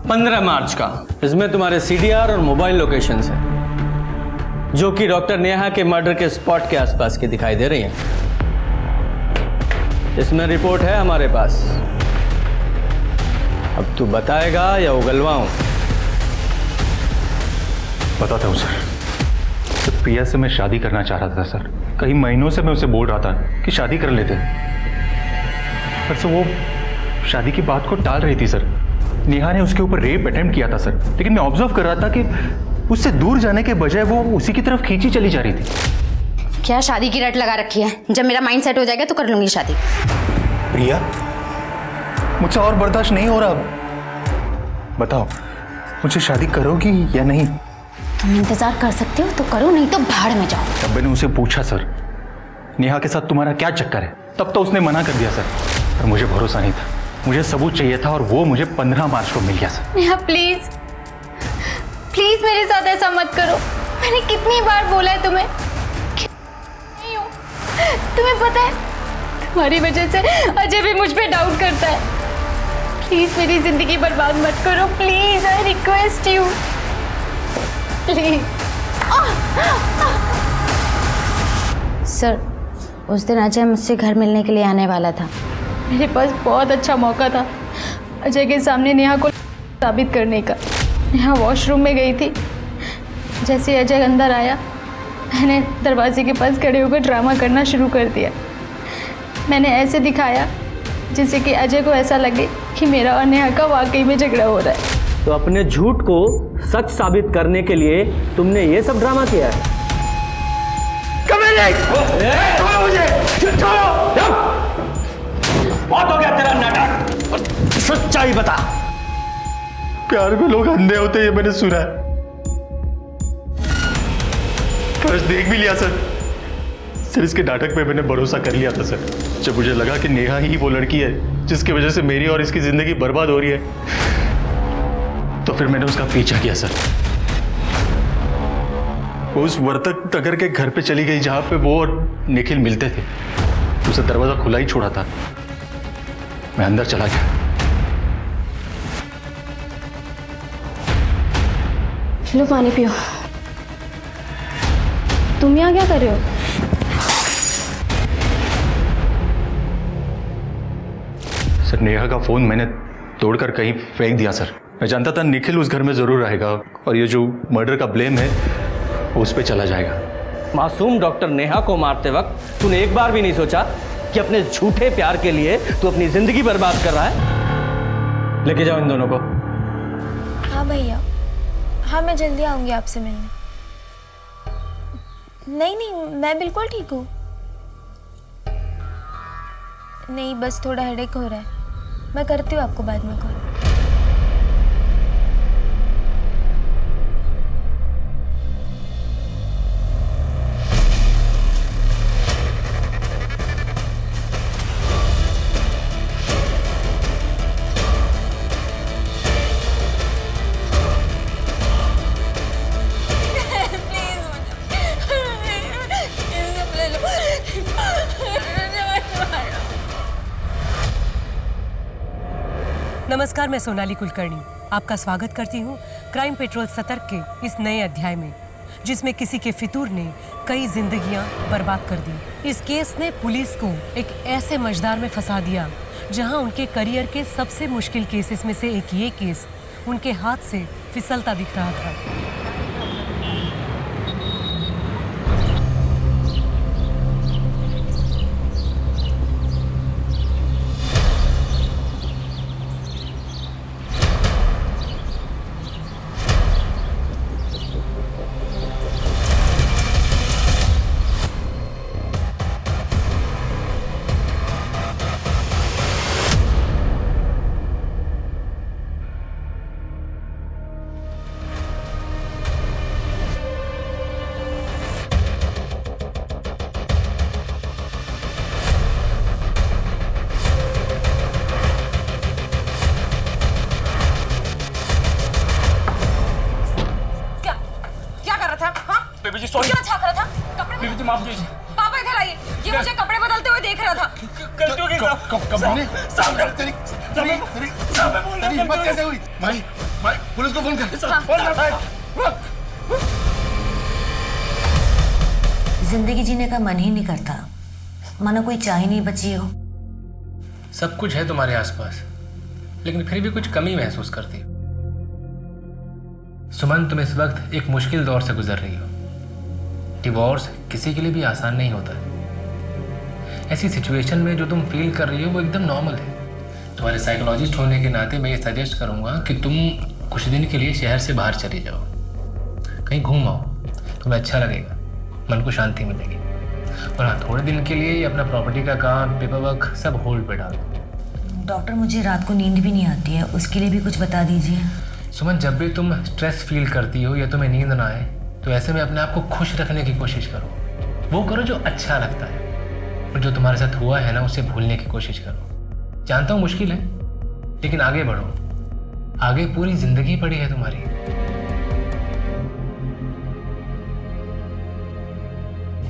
15 मार्च का। इसमें तुम्हारे CDR और मोबाइल लोकेशंस हैं, जो कि डॉक्टर नेहा के मर्डर के स्पॉट के आसपास की दिखाई दे रही हैं। इसमें रिपोर्ट है हमारे पास। अब तू बताएगा या उगलवाऊं? बताता हूँ सर। प्रिया से मैं शादी करना चाह रहा था सर। कई महीनों से मैं उसे बोल रहा था कि शादी कर लेते, पर सर वो शादी की बात को टाल रही थी सर। नेहा ने उसके ऊपर रेप अटेम्प्ट किया था सर, लेकिन मैं ऑब्जर्व कर रहा था कि उससे दूर जाने के बजाय वो उसी की तरफ खींची चली जा रही थी। क्या शादी की रट लगा रखी है? जब मेरा माइंड सेट हो जाएगा तो कर लूंगी शादी। प्रिया, मुझसे और बर्दाश्त नहीं हो रहा अब। बताओ, मुझे शादी करोगी या नहीं? तुम इंतजार कर सकते हो तो करो, नहीं तो भाड़ में जाओ। तब मैंने उसे पूछा, सर नेहा के साथ तुम्हारा क्या चक्कर है? तब तो उसने मना कर दिया सर, पर मुझे भरोसा नहीं था। मुझे सबूत चाहिए था और वो मुझे 15 मार्च को मिल गया सर। नेहा प्लीज प्लीज मेरे साथ ऐसा मत करो। मैंने कितनी बार बोला है तुम्हें कि नहीं हूं। तुम्हें पता है तुम्हारी वजह से अजय भी मुझ पे डाउट करता है। प्लीज मेरी जिंदगी बर्बाद मत करो, please, I request you, please. Sir, उस दिन अजय मुझसे घर मिलने के लिए आने वाला था। मेरे पास बहुत अच्छा मौका था अजय के सामने नेहा को साबित करने का। नेहा वॉशरूम में गई थी। जैसे अजय अंदर आया, मैंने दरवाजे के पास खड़े होकर ड्रामा करना शुरू कर दिया। मैंने ऐसे दिखाया जिससे कि अजय को ऐसा लगे कि मेरा और नेहा का वाकई में झगड़ा हो रहा है। तो अपने झूठ को सच साबित करने के लिए तुमने ये सब ड्रामा किया है? बहुत हो गया तेरा नाटक, और सच्चाई बता। प्यार में लोग अंधे होते हैं, ये मैंने सुना है। फर्स्ट देख भी लिया सर, सिर्फ इसके नाटक पे मैंने भरोसा कर लिया था सर। जब मुझे लगा कि नेहा ही वो लड़की है जिसकी वजह से मेरी और इसकी जिंदगी बर्बाद हो रही है, तो फिर मैंने उसका पीछा किया सर। वो उस वर्तक नगर के घर पे चली गई जहां पे वो और निखिल मिलते थे। उसे दरवाजा खुला ही छोड़ा था। मैं अंदर चला गया। लो पानी पियो। तुम यहाँ क्या कर रहे हो? सर, नेहा का फोन मैंने तोड़कर कहीं फेंक दिया सर। मैं जानता था निखिल उस घर में जरूर रहेगा और ये जो मर्डर का ब्लेम है वो उस पर चला जाएगा। मासूम डॉक्टर नेहा को मारते वक्त तूने एक बार भी नहीं सोचा कि अपने झूठे प्यार के लिए तू अपनी जिंदगी बर्बाद कर रहा है? लेके जाओ इन दोनों को। हाँ भैया, हाँ मैं जल्दी आऊंगी आपसे मिलने। नहीं नहीं, मैं बिल्कुल ठीक हूँ। नहीं, बस थोड़ा हेडेक हो रहा है। मैं करती हूँ आपको बाद में कॉल। नमस्कार, मैं सोनाली कुलकर्णी आपका स्वागत करती हूँ क्राइम पेट्रोल सतर्क के इस नए अध्याय में, जिसमें किसी के फितूर ने कई जिंदगियां बर्बाद कर दी। इस केस ने पुलिस को एक ऐसे मझधार में फंसा दिया जहां उनके करियर के सबसे मुश्किल केसेस में से एक ये केस उनके हाथ से फिसलता दिख रहा था। बेबी जी सॉरी। क्या छाप रहा था? कपड़े बेबी जी माफ कीजिए। पापा इधर आइए, ये मुझे कपड़े बदलते हुए देख रहा था। गलती हो गई साहब। तेरी हिम्मत कैसे हुई? भाई पुलिस को फोन कर। जिंदगी जीने का मन ही नहीं करता, मानो कोई चाह ही नहीं बची हो। सब कुछ है तुम्हारे आसपास, लेकिन फिर भी कुछ कमी महसूस करती। सुमन, तुम इस वक्त एक मुश्किल दौर से गुजर रही हो। डिवोर्स किसी के लिए भी आसान नहीं होता है। ऐसी सिचुएशन में जो तुम फील कर रही हो वो एकदम नॉर्मल है। तुम्हारे साइकोलॉजिस्ट होने के नाते मैं ये सजेस्ट करूँगा कि तुम कुछ दिन के लिए शहर से बाहर चले जाओ, कहीं घूम आओ, तुम्हें अच्छा लगेगा, मन को शांति मिलेगी। और हाँ, थोड़े दिन के लिए ही अपना प्रॉपर्टी का काम, पेपर वर्क सब होल्ड पे डाल दो। डॉक्टर मुझे रात को नींद भी नहीं आती है, उसके लिए भी कुछ बता दीजिए। सुमन, जब भी तुम स्ट्रेस फील करती हो या तुम्हें नींद ना आए तो ऐसे में अपने आप को खुश रखने की कोशिश करो। वो करो जो अच्छा लगता है, और जो तुम्हारे साथ हुआ है ना उसे भूलने की कोशिश करो। जानता हूँ मुश्किल है, लेकिन आगे बढ़ो। आगे पूरी जिंदगी पड़ी है तुम्हारी।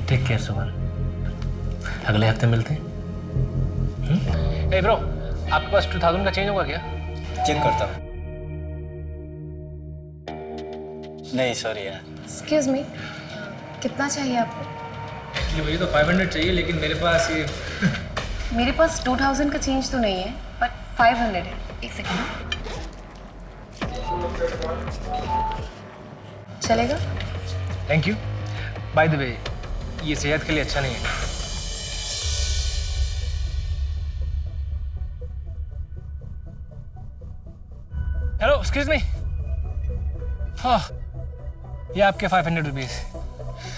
टेक केयर सुमन, अगले हफ्ते मिलते हैं। ए ब्रो, आपके पास 2000 का चेंज होगा क्या? चेक करता हूँ। नहीं सॉरी यार। एक्सक्यूज मी, कितना चाहिए आपको? ये तो 500 चाहिए, लेकिन मेरे पास ये मेरे पास 2000 का चेंज तो नहीं है, बट 500 है। एक सेकंड। चलेगा? Thank you. By the way, ये सेहत के लिए अच्छा नहीं है। Hello, excuse me. हाँ, ये आपके 500 रुपीज़।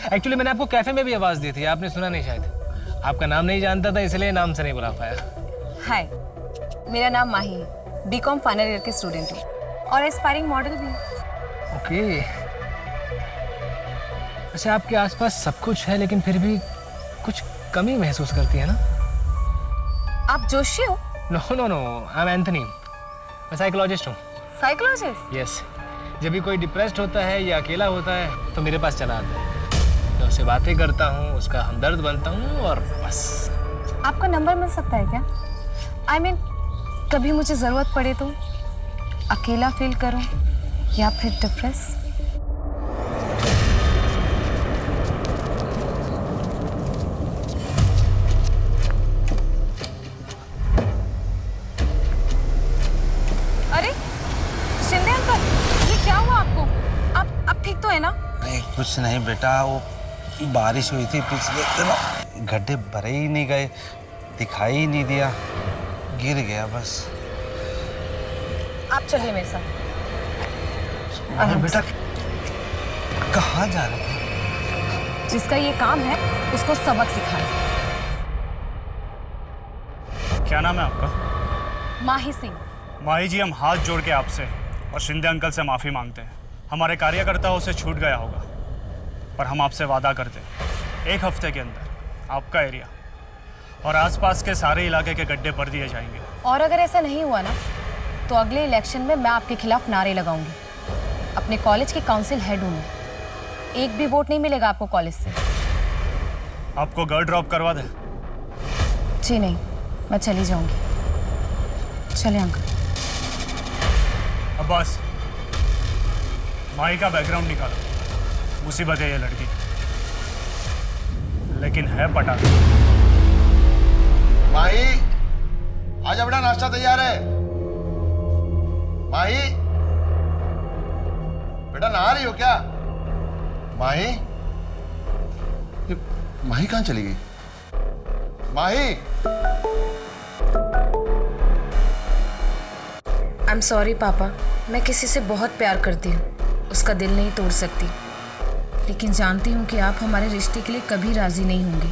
एक्चुअली मैंने आपको कैफे में भी आवाज़ दी थी, आपने सुना नहीं शायद। आपका नाम नहीं जानता था, इसलिए नाम से नहीं बुला पाया। हाय, मेरा नाम माही है, बीकॉम फाइनल ईयर के स्टूडेंट हूँ और एस्पायरिंग मॉडल भी। ओके। वैसे आपके आसपास सब कुछ है, लेकिन फिर भी कुछ कमी महसूस करती है ना? आप जोशी हो? No no no, I am Anthony. मैं साइकोलॉजिस्ट हूँ। साइकोलॉजिस्ट? यस। जब भी कोई डिप्रेस्ड होता है या अकेला होता है तो मेरे पास चला आता है। मैं उससे बातें करता हूँ, उसका हमदर्द बनता हूँ और बस। आपका नंबर मिल सकता है क्या? I mean, कभी मुझे ज़रूरत पड़े तो, अकेला फील करूँ या फिर डिप्रेस। अरे शिंदे अंकल, ये क्या हुआ आपको? आप ठीक तो है ना? नहीं कुछ नहीं बेटा, वो बारिश हुई थी पिछले दिनों, गड्ढे भरे ही नहीं गए, दिखाई ही नहीं दिया, गिर गया बस। आप चलिए मेरे साथ। अरे बेटा, कहाँ जा रहे हैं? जिसका ये काम है उसको सबक सिखाना। क्या नाम है आपका? माही सिंह। माही जी, हम हाथ जोड़ के आपसे और शिंदे अंकल से माफ़ी मांगते हैं। हमारे कार्यकर्ताओं से छूट गया होगा, पर हम आपसे वादा करते हैं 1 हफ्ते के अंदर आपका एरिया और आसपास के सारे इलाके के गड्ढे भर दिए जाएंगे। और अगर ऐसा नहीं हुआ ना, तो अगले इलेक्शन में मैं आपके खिलाफ नारे लगाऊंगी। अपने कॉलेज की काउंसिल हेड हूँ मैं, एक भी वोट नहीं मिलेगा आपको कॉलेज से। आपको घर ड्रॉप करवा दें? जी नहीं, मैं चली जाऊंगी। चले अंकल। अब्बास, माही का बैकग्राउंड निकालो। मुसीबत है ये लड़की, लेकिन है पटा। माही, आज अपना नाश्ता तैयार है। माही, बेटा नहा रही हो क्या? माही, ये माही कहाँ चली गई? माही, आई एम सॉरी पापा, मैं किसी से बहुत प्यार करती हूँ, उसका दिल नहीं तोड़ सकती, लेकिन जानती हूँ कि आप हमारे रिश्ते के लिए कभी राजी नहीं होंगे,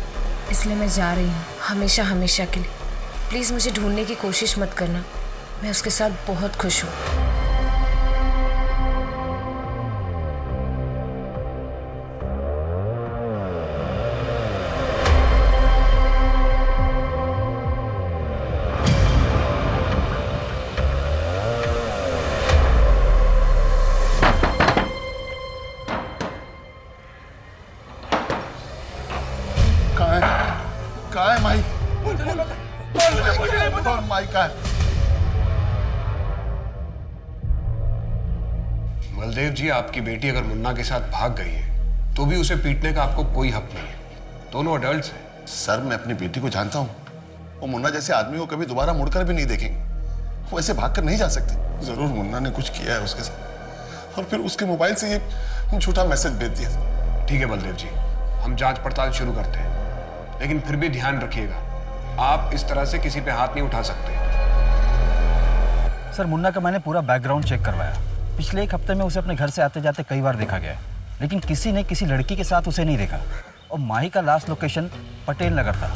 इसलिए मैं जा रही हूँ हमेशा हमेशा के लिए। प्लीज़ मुझे ढूंढने की कोशिश मत करना, मैं उसके साथ बहुत खुश हूँ। कहाँ है माही? माही कहाँ है? बलदेव जी, आपकी बेटी अगर मुन्ना के साथ भाग गई है तो भी उसे पीटने का आपको कोई हक नहीं है। दोनों अडल्ट्स हैं। सर, मैं अपनी बेटी को जानता हूँ, वो मुन्ना जैसे आदमी को कभी दोबारा मुड़कर भी नहीं देखेंगे। वो ऐसे भागकर नहीं जा सकते। जरूर मुन्ना ने कुछ किया है उसके साथ, और फिर उसके मोबाइल से ये झूठा मैसेज भेज दिया। ठीक है बलदेव जी, हम जांच पड़ताल शुरू करते हैं, लेकिन फिर भी ध्यान रखिएगा, आप इस तरह से किसी पे हाथ नहीं उठा सकते। सर, मुन्ना का मैंने पूरा बैकग्राउंड चेक करवाया। पिछले 1 हफ्ते में उसे अपने घर से आते जाते कई बार देखा गया है, लेकिन किसी ने किसी लड़की के साथ उसे नहीं देखा। और माही का लास्ट लोकेशन पटेल नगर था,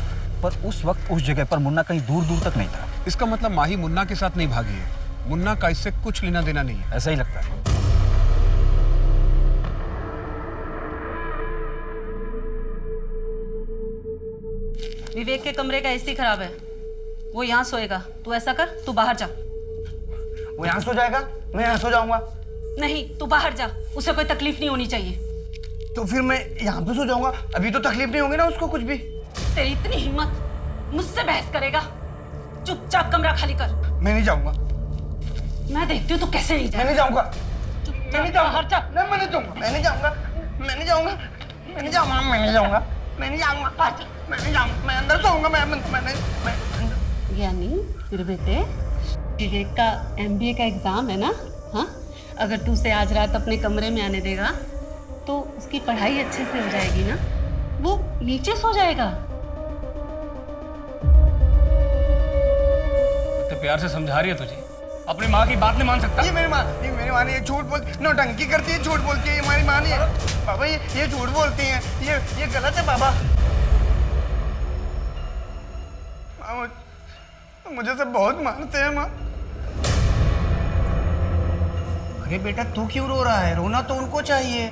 पर उस वक्त उस जगह पर मुन्ना कहीं दूर दूर तक नहीं था। इसका मतलब माही मुन्ना के साथ नहीं भागी है। मुन्ना का इससे कुछ लेना देना नहीं है। ऐसा ही लगता है। विवेक के कमरे का एसी खराब है, वो यहाँ सोएगा। तू ऐसा कर, तू बाहर जा। वो यहाँ सो जाएगा, मैं यहाँ सो जाऊंगा। नहीं, तू बाहर जा, उसे कोई तकलीफ नहीं होनी चाहिए। तो फिर मैं यहाँ पे सो जाऊंगा, अभी तो तकलीफ नहीं होगी ना उसको कुछ भी। तेरी इतनी हिम्मत, मुझसे बहस करेगा? चुपचाप कमरा खाली कर। मैं नहीं जाऊंगा। मैं देखती हूँ तू कैसे नहीं जाएगा। मैं नहीं जाऊंगा। मैं नहीं जाऊंगा। हट जा। मैं नहीं जाऊंगा। मैं नहीं जाऊंगा। मैं नहीं जाऊंगा। मैं नहीं जाऊंगा। मैं नहीं जाऊंगा। मैं नहीं जाऊंगा। मैं नहीं जाऊंगा। मैं अंदर सोऊंगा। मैं यानी फिर बेटे, विवेक का MBA का एग्जाम है ना? हाँ, अगर तू उसे आज रात अपने कमरे में आने देगा तो उसकी पढ़ाई अच्छे से हो जाएगी ना? वो नीचे सो जाएगा। तो प्यार से समझा रही है तुझे, अपनी माँ की बात नहीं मान सकता? ये मेरी माँ नहीं है, झूठ बोलती, नौटंकी करती है, झूठ बोलती है। ये हमारी माँ नहीं है बाबा, ये झूठ बोलती हैं, ये गलत है बाबा। मुझे सब बहुत मानते हैं माँ। अरे बेटा तू क्यों रो रहा है? रोना तो उनको चाहिए।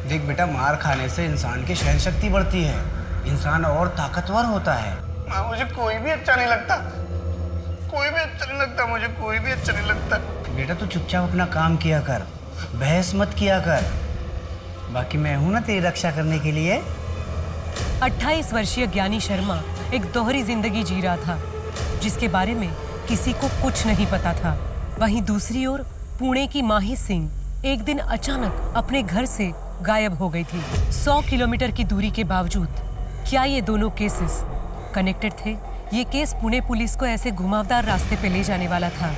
देख बेटा, मार खाने से इंसान की सहन शक्ति बढ़ती है, इंसान और ताकतवर होता है। माँ मुझे कोई भी अच्छा नहीं लगता, कोई भी अच्छा नहीं लगता, मुझे कोई भी अच्छा नहीं लगता। बेटा तू चुपचाप अपना काम किया कर, बहस मत किया कर, बाकी मैं हूं ना तेरी रक्षा करने के लिए। 28 वर्षीय ज्ञानी शर्मा एक दोहरी जिंदगी जी रहा था, जिसके बारे में किसी को कुछ नहीं पता था। वहीं दूसरी ओर पुणे की माही सिंह एक दिन अचानक अपने घर से गायब हो गई थी। 100 किलोमीटर की दूरी के बावजूद क्या ये दोनों केसेस कनेक्टेड थे? ये केस पुणे पुलिस को ऐसे घुमावदार रास्ते पे ले जाने वाला था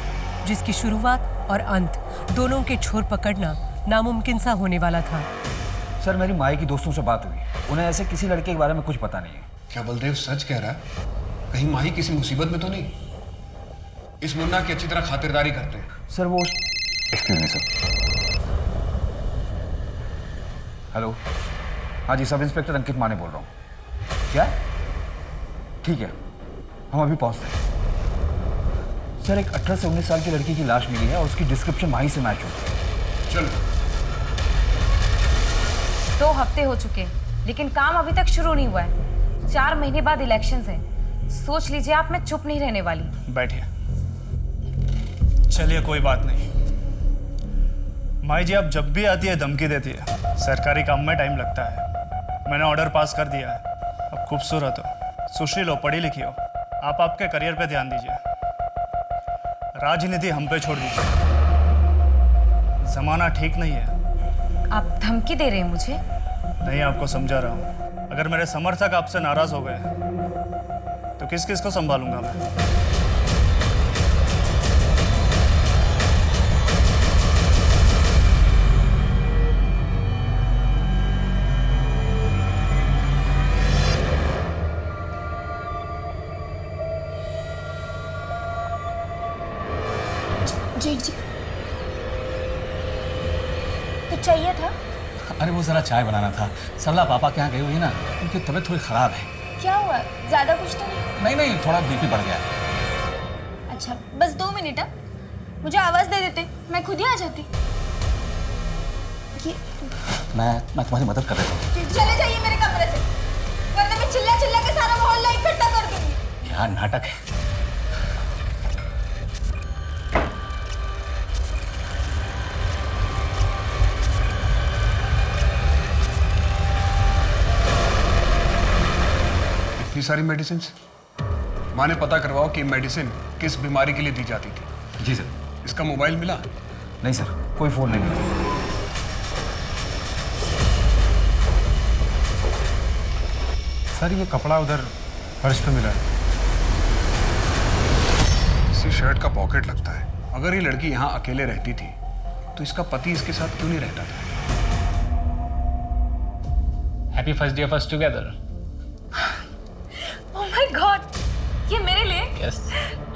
जिसकी शुरुआत और अंत दोनों के छोर पकड़ना नामुमकिन सा होने वाला था। सर मेरी माई की दोस्तों से बात हुई, उन्हें ऐसे किसी लड़के के बारे में कुछ पता नहीं है। क्या बलदेव सच कह रहा है? कहीं माही किसी मुसीबत में तो नहीं? इस मुन्ना की अच्छी तरह खातिरदारी करते हैं। सर वो एक्सक्यूज मी सर। हेलो, हाँ जी, सब इंस्पेक्टर अंकित माने बोल रहा हूँ। क्या? ठीक है, हम अभी पहुँचते हैं। सर एक 18 से 19 साल की लड़की की लाश मिली है और उसकी डिस्क्रिप्शन माही से मैच होती है। चलो। 2 हफ्ते हो चुके हैं लेकिन काम अभी तक शुरू नहीं हुआ है। 4 महीने बाद इलेक्शंस हैं। सोच लीजिए आप, मैं चुप नहीं रहने वाली। बैठिए। चलिए कोई बात नहीं। माई जी अब जब भी आती है धमकी देती है। सरकारी काम में टाइम लगता है। मैंने ऑर्डर पास कर दिया है। अब खूबसूरत हो, सुशील हो, पढ़ी लिखी हो, आप आपके करियर पे ध्यान दीजिए। राजनीति हम पे छोड़ दीजिए, जमाना ठीक नहीं है। आप धमकी दे रहे हैं मुझे? नहीं, आपको समझा रहा हूँ। अगर मेरे समर्थक आपसे नाराज हो गए तो किस किस को संभालूंगा मैं? जी जी, तो चाहिए था? अरे वो जरा चाय बनाना था। सरला पापा के यहाँ गई हुई है ना, उनकी तबीयत थोड़ी खराब है। क्या हुआ? ज्यादा कुछ तो नहीं? नहीं, थोड़ा बीपी बढ़ गया है। अच्छा, बस 2 मिनट। मुझे आवाज दे देते, मैं खुद ही आ जाती। मैं तुम्हारी मदद कर रहा हूँ। चले जाइए मेरे कमरे से, वरना मैं चिल्ला चिल्ला के सारा मोहल्ला इकट्ठा कर दूंगी। क्या नाटक है। इतनी सारी मेडिसिन? माँ ने पता करवाओ कि मेडिसिन किस बीमारी के लिए दी जाती थी। जी सर। इसका मोबाइल मिला? नहीं सर, कोई फोन नहीं मिला। सर ये कपड़ा उधर फर्श पे मिला है, किसी शर्ट का पॉकेट लगता है। अगर ये लड़की यहाँ अकेले रहती थी तो इसका पति इसके साथ क्यों नहीं रहता था? Happy first day first together. Oh my God, ये मेरे लिए? Yes.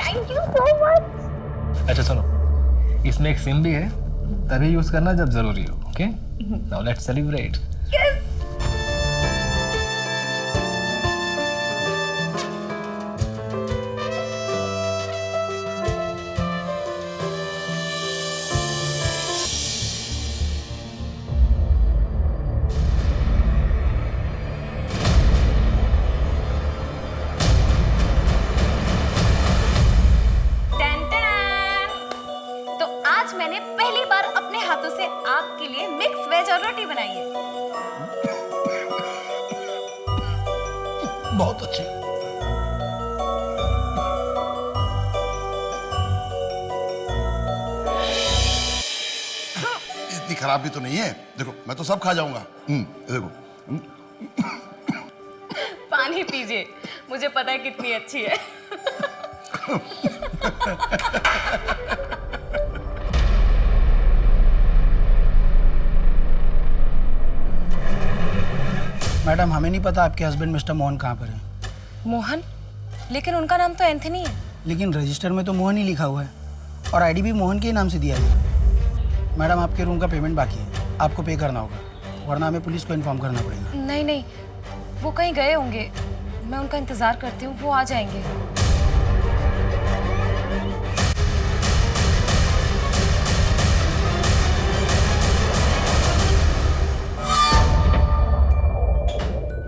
Thank you so much. अच्छा सुनो, इसमें एक सिम भी है, तभी यूज करना जब जरूरी हो। Okay, now let's celebrate. Yes. खराब भी तो नहीं है। देखो मैं तो सब खा जाऊंगा। देखो पानी पीजिए, मुझे पता है कितनी अच्छी है। मैडम हमें नहीं पता आपके हस्बैंड मिस्टर मोहन कहाँ पर है। मोहन? लेकिन उनका नाम तो एंथनी है। लेकिन रजिस्टर में तो मोहन ही लिखा हुआ है और आईडी भी मोहन के ही नाम से दिया है। मैडम आपके रूम का पेमेंट बाकी है, आपको पे करना होगा, वरना हमें पुलिस को इन्फॉर्म करना पड़ेगा। नहीं नहीं, वो कहीं गए होंगे, मैं उनका इंतजार करती हूँ, वो आ जाएंगे।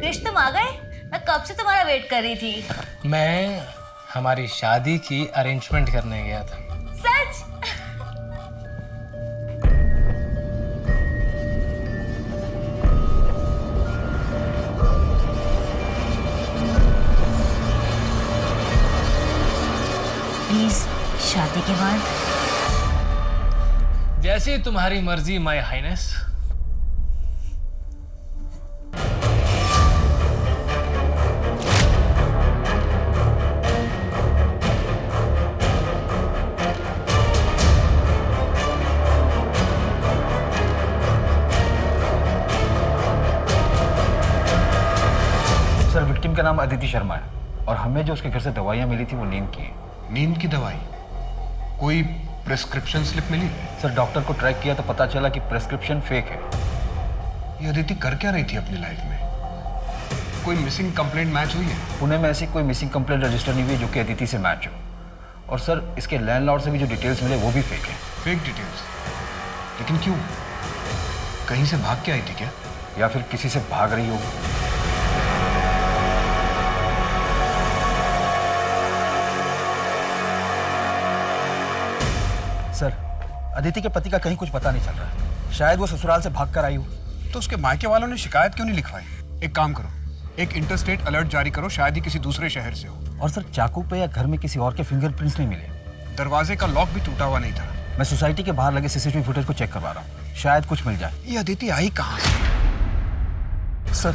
कृष्ण तुम आ गए? मैं कब से तुम्हारा वेट कर रही थी। मैं हमारी शादी की अरेंजमेंट करने गया था। सच? प्लीज शादी के बाद? जैसी तुम्हारी मर्जी माय हाइनेस। सर विक्टिम का नाम अदिति शर्मा है और हमें जो उसके घर से दवाइयाँ मिली थी वो नींद की है। नींद की दवाई? कोई प्रेस्क्रिप्शन स्लिप मिली? सर डॉक्टर को ट्रैक किया तो पता चला कि प्रेस्क्रिप्शन फेक है। ये अदिति कर क्या रही थी अपनी लाइफ में? कोई मिसिंग कंप्लेंट मैच हुई है? पुणे में ऐसी कोई मिसिंग कंप्लेंट रजिस्टर नहीं हुई जो कि अदिति से मैच हो। और सर इसके लैंडलॉर्ड से भी जो डिटेल्स मिले वो भी फेक है। Fake details? लेकिन क्यों? कहीं से भाग के आई थी क्या? या फिर किसी से भाग रही हो। सर अदिति के पति का कहीं कुछ पता नहीं चल रहा है, शायद वो ससुराल से भाग कर आई हो। तो उसके मायके वालों ने शिकायत क्यों नहीं लिखवाई? एक काम करो, एक इंटरस्टेट अलर्ट जारी करो, शायद ही किसी दूसरे शहर से हो। और सर चाकू पे या घर में किसी और के फिंगरप्रिंट्स नहीं मिले। दरवाजे का लॉक भी टूटा हुआ नहीं था। मैं सोसाइटी के बाहर लगे सीसीटीवी फुटेज को चेक करवा रहा हूँ, शायद कुछ मिल जाए। ये अदिति आई कहाँ से? सर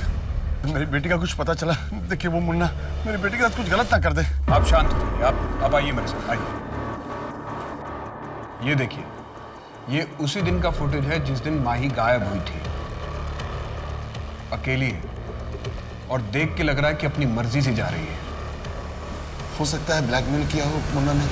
मेरी बेटी का कुछ पता चला। देखिए वो मुन्ना मेरी बेटी के साथ कुछ गलत ना कर दे। आप शांत हो जाइए, आप अब आइए मेरे साथ, आइए। ये देखिए, ये उसी दिन का फुटेज है जिस दिन माही गायब हुई थी। अकेली है और देख के लग रहा है कि अपनी मर्जी से जा रही है। हो सकता है ब्लैकमेल किया हो मुन्ना ने।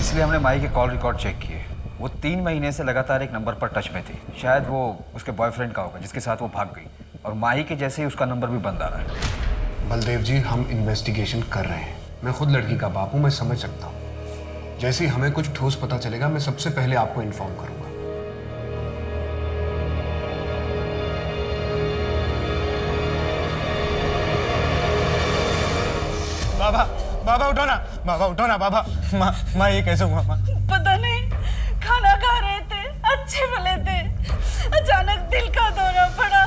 इसलिए हमने माही के कॉल रिकॉर्ड चेक किए। वो 3 महीने से लगातार एक नंबर पर टच में थी। शायद वो उसके बॉयफ्रेंड का होगा जिसके साथ वो भाग गई, और माही के जैसे ही उसका नंबर भी बंद आ रहा है। बलदेव जी हम इन्वेस्टिगेशन कर रहे हैं। मैं खुद लड़की का बाप हूं, मैं समझ सकता हूं। जैसे ही हमें कुछ ठोस पता चलेगा मैं सबसे पहले आपको इन्फॉर्म करूंगा। बाबा बाबा उठो ना, बाबा उठो ना बाबा। माँ ये कैसे हुआ? माँ पता नहीं, खाना खा रहे थे, अच्छे भले थे, अचानक दिल का दौरा पड़ा।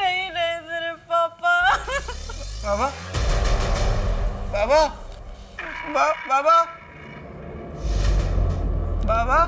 नहीं रहे तेरे पापा। बाबा बाबा बाबा बाबा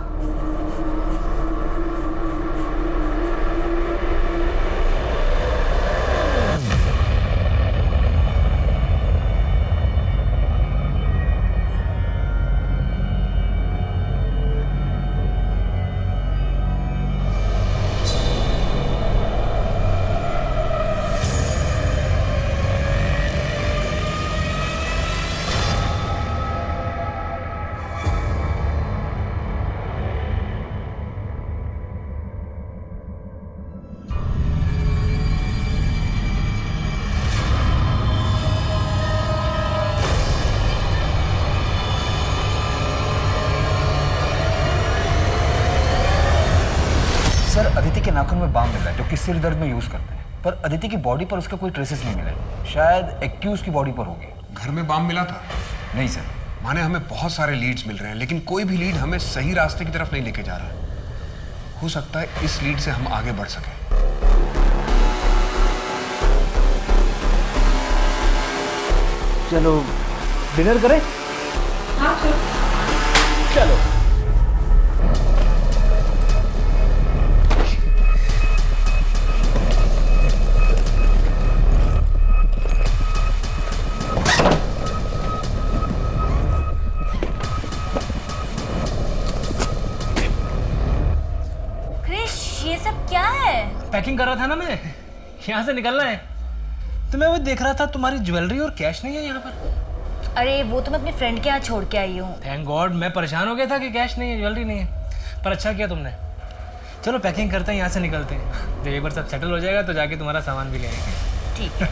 सर अदिति के नाखून में बाम मिला है जो कि सिर दर्द में यूज करते हैं, पर अदिति की बॉडी पर उसका कोई ट्रेसेस नहीं मिले। शायद एक्यूज की बॉडी पर होगी। घर में बाम मिला था? नहीं सर। माने हमें बहुत सारे लीड्स मिल रहे हैं लेकिन कोई भी लीड हमें सही रास्ते की तरफ नहीं लेके जा रहा। हो सकता है इस लीड से हम आगे बढ़ सकें। चलो डिनर करें? हाँ चलो। पैकिंग कर रहा था ना मैं, यहाँ से निकलना है। तो मैं वो देख रहा था तुम्हारी ज्वेलरी और कैश नहीं है यहाँ पर। अरे वो तो मैं अपने फ्रेंड के यहाँ छोड़ के आई हूँ। थैंक गॉड, मैं परेशान हो गया था कि कैश नहीं है, ज्वेलरी नहीं है। पर अच्छा किया तुमने। चलो पैकिंग करते हैं, यहाँ से निकलते हैं। जब एक बार सब सेटल हो जाएगा तो जाके तुम्हारा सामान भी ले आएंगे। ठीक है।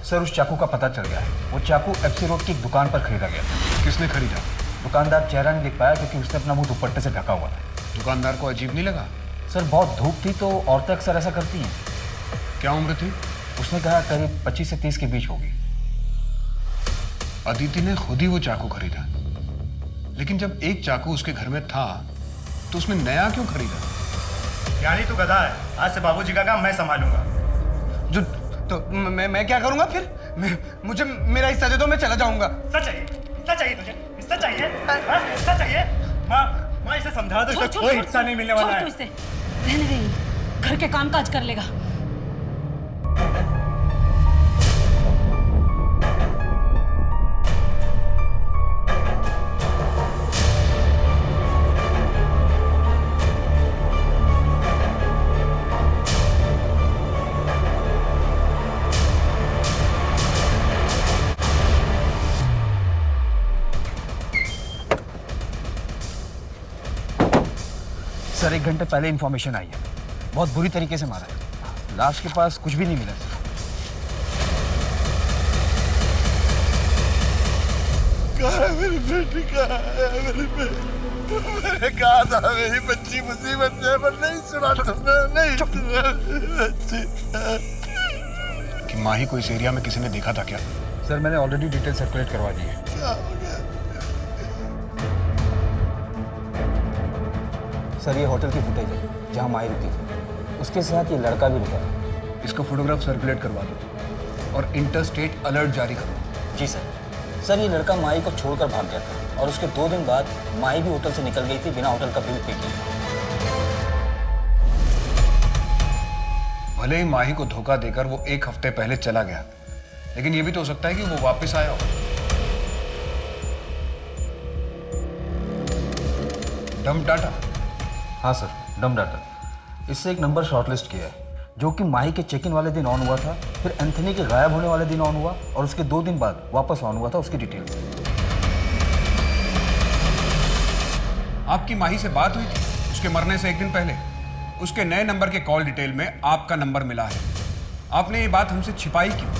सर उस चाकू का पता चल गया है। वो चाकू एफसी रोड की एक दुकान पर खरीदा गया था। किसने खरीदा? दुकानदार चेहरा नहीं दिख पाया क्योंकि उसने अपना मुंह दुपट्टे से ढका हुआ था। दुकानदार को अजीब नहीं लगा? सर बहुत धूप थी तो औरतें अक्सर ऐसा करती हैं। क्या उम्र थी? उसने कहा करीब 25 से 30 के बीच होगी। अदिति ने खुद ही वो चाकू खरीदा, लेकिन जब एक चाकू उसके घर में था तो उसने नया क्यों खरीदा? यानी तू गधा है। आज से बाबूजी का काम मैं संभालूंगा। जो तो मैं क्या करूंगा फिर? मुझे मेरा हिस्सा दे दो, मैं चला जाऊंगा। हिस्सा चाहिए? हिस्सा चाहिए तुझे? हिस्सा चाहिए? हाँ? हिस्सा चाहिए? माँ इसे समझा दो, इसे कोई हिस्सा नहीं मिलने वाला है। इसे रहने दे, घर के काम काज कर लेगा। सर 1 घंटे पहले इंफॉर्मेशन आई है, बहुत बुरी तरीके से मारा है। लाश के पास कुछ भी नहीं मिला। कहाँ है मेरी बेटी? कहाँ है मेरी बेटी? मैंने कहा था मेरी बच्ची मुसीबत में, पर नहीं सुना तुमने, नहीं सुना बच्ची। कि माही को इस एरिया में किसी ने देखा था क्या? सर मैंने ऑलरेडी डिटेल सर्कुलेट करवा दी है। क्या हो गया? सर ये होटल की फुटेज है जहाँ माही रुकी थी, उसके साथ ये लड़का भी रुका है। इसका फोटोग्राफ सर्कुलेट करवा दो और इंटरस्टेट अलर्ट जारी करो। जी सर ये लड़का माही को छोड़कर भाग गया था और उसके 2 दिन बाद माही भी होटल से निकल गई थी बिना होटल का बिल पे किए। भले ही माही को धोखा देकर वो 1 हफ्ते पहले चला गया, लेकिन ये भी तो हो सकता है कि वो वापस आया हो। डम डाटा? हाँ सर डम डाटा। इससे एक नंबर शॉर्टलिस्ट किया है जो कि माही के चेक इन वाले दिन ऑन हुआ था, फिर एंथनी के गायब होने वाले दिन ऑन हुआ और उसके 2 दिन बाद वापस ऑन हुआ था। उसकी डिटेल्स। आपकी माही से बात हुई थी उसके मरने से 1 दिन पहले? उसके नए नंबर के कॉल डिटेल में आपका नंबर मिला है। आपने ये बात हमसे छिपाई क्यों?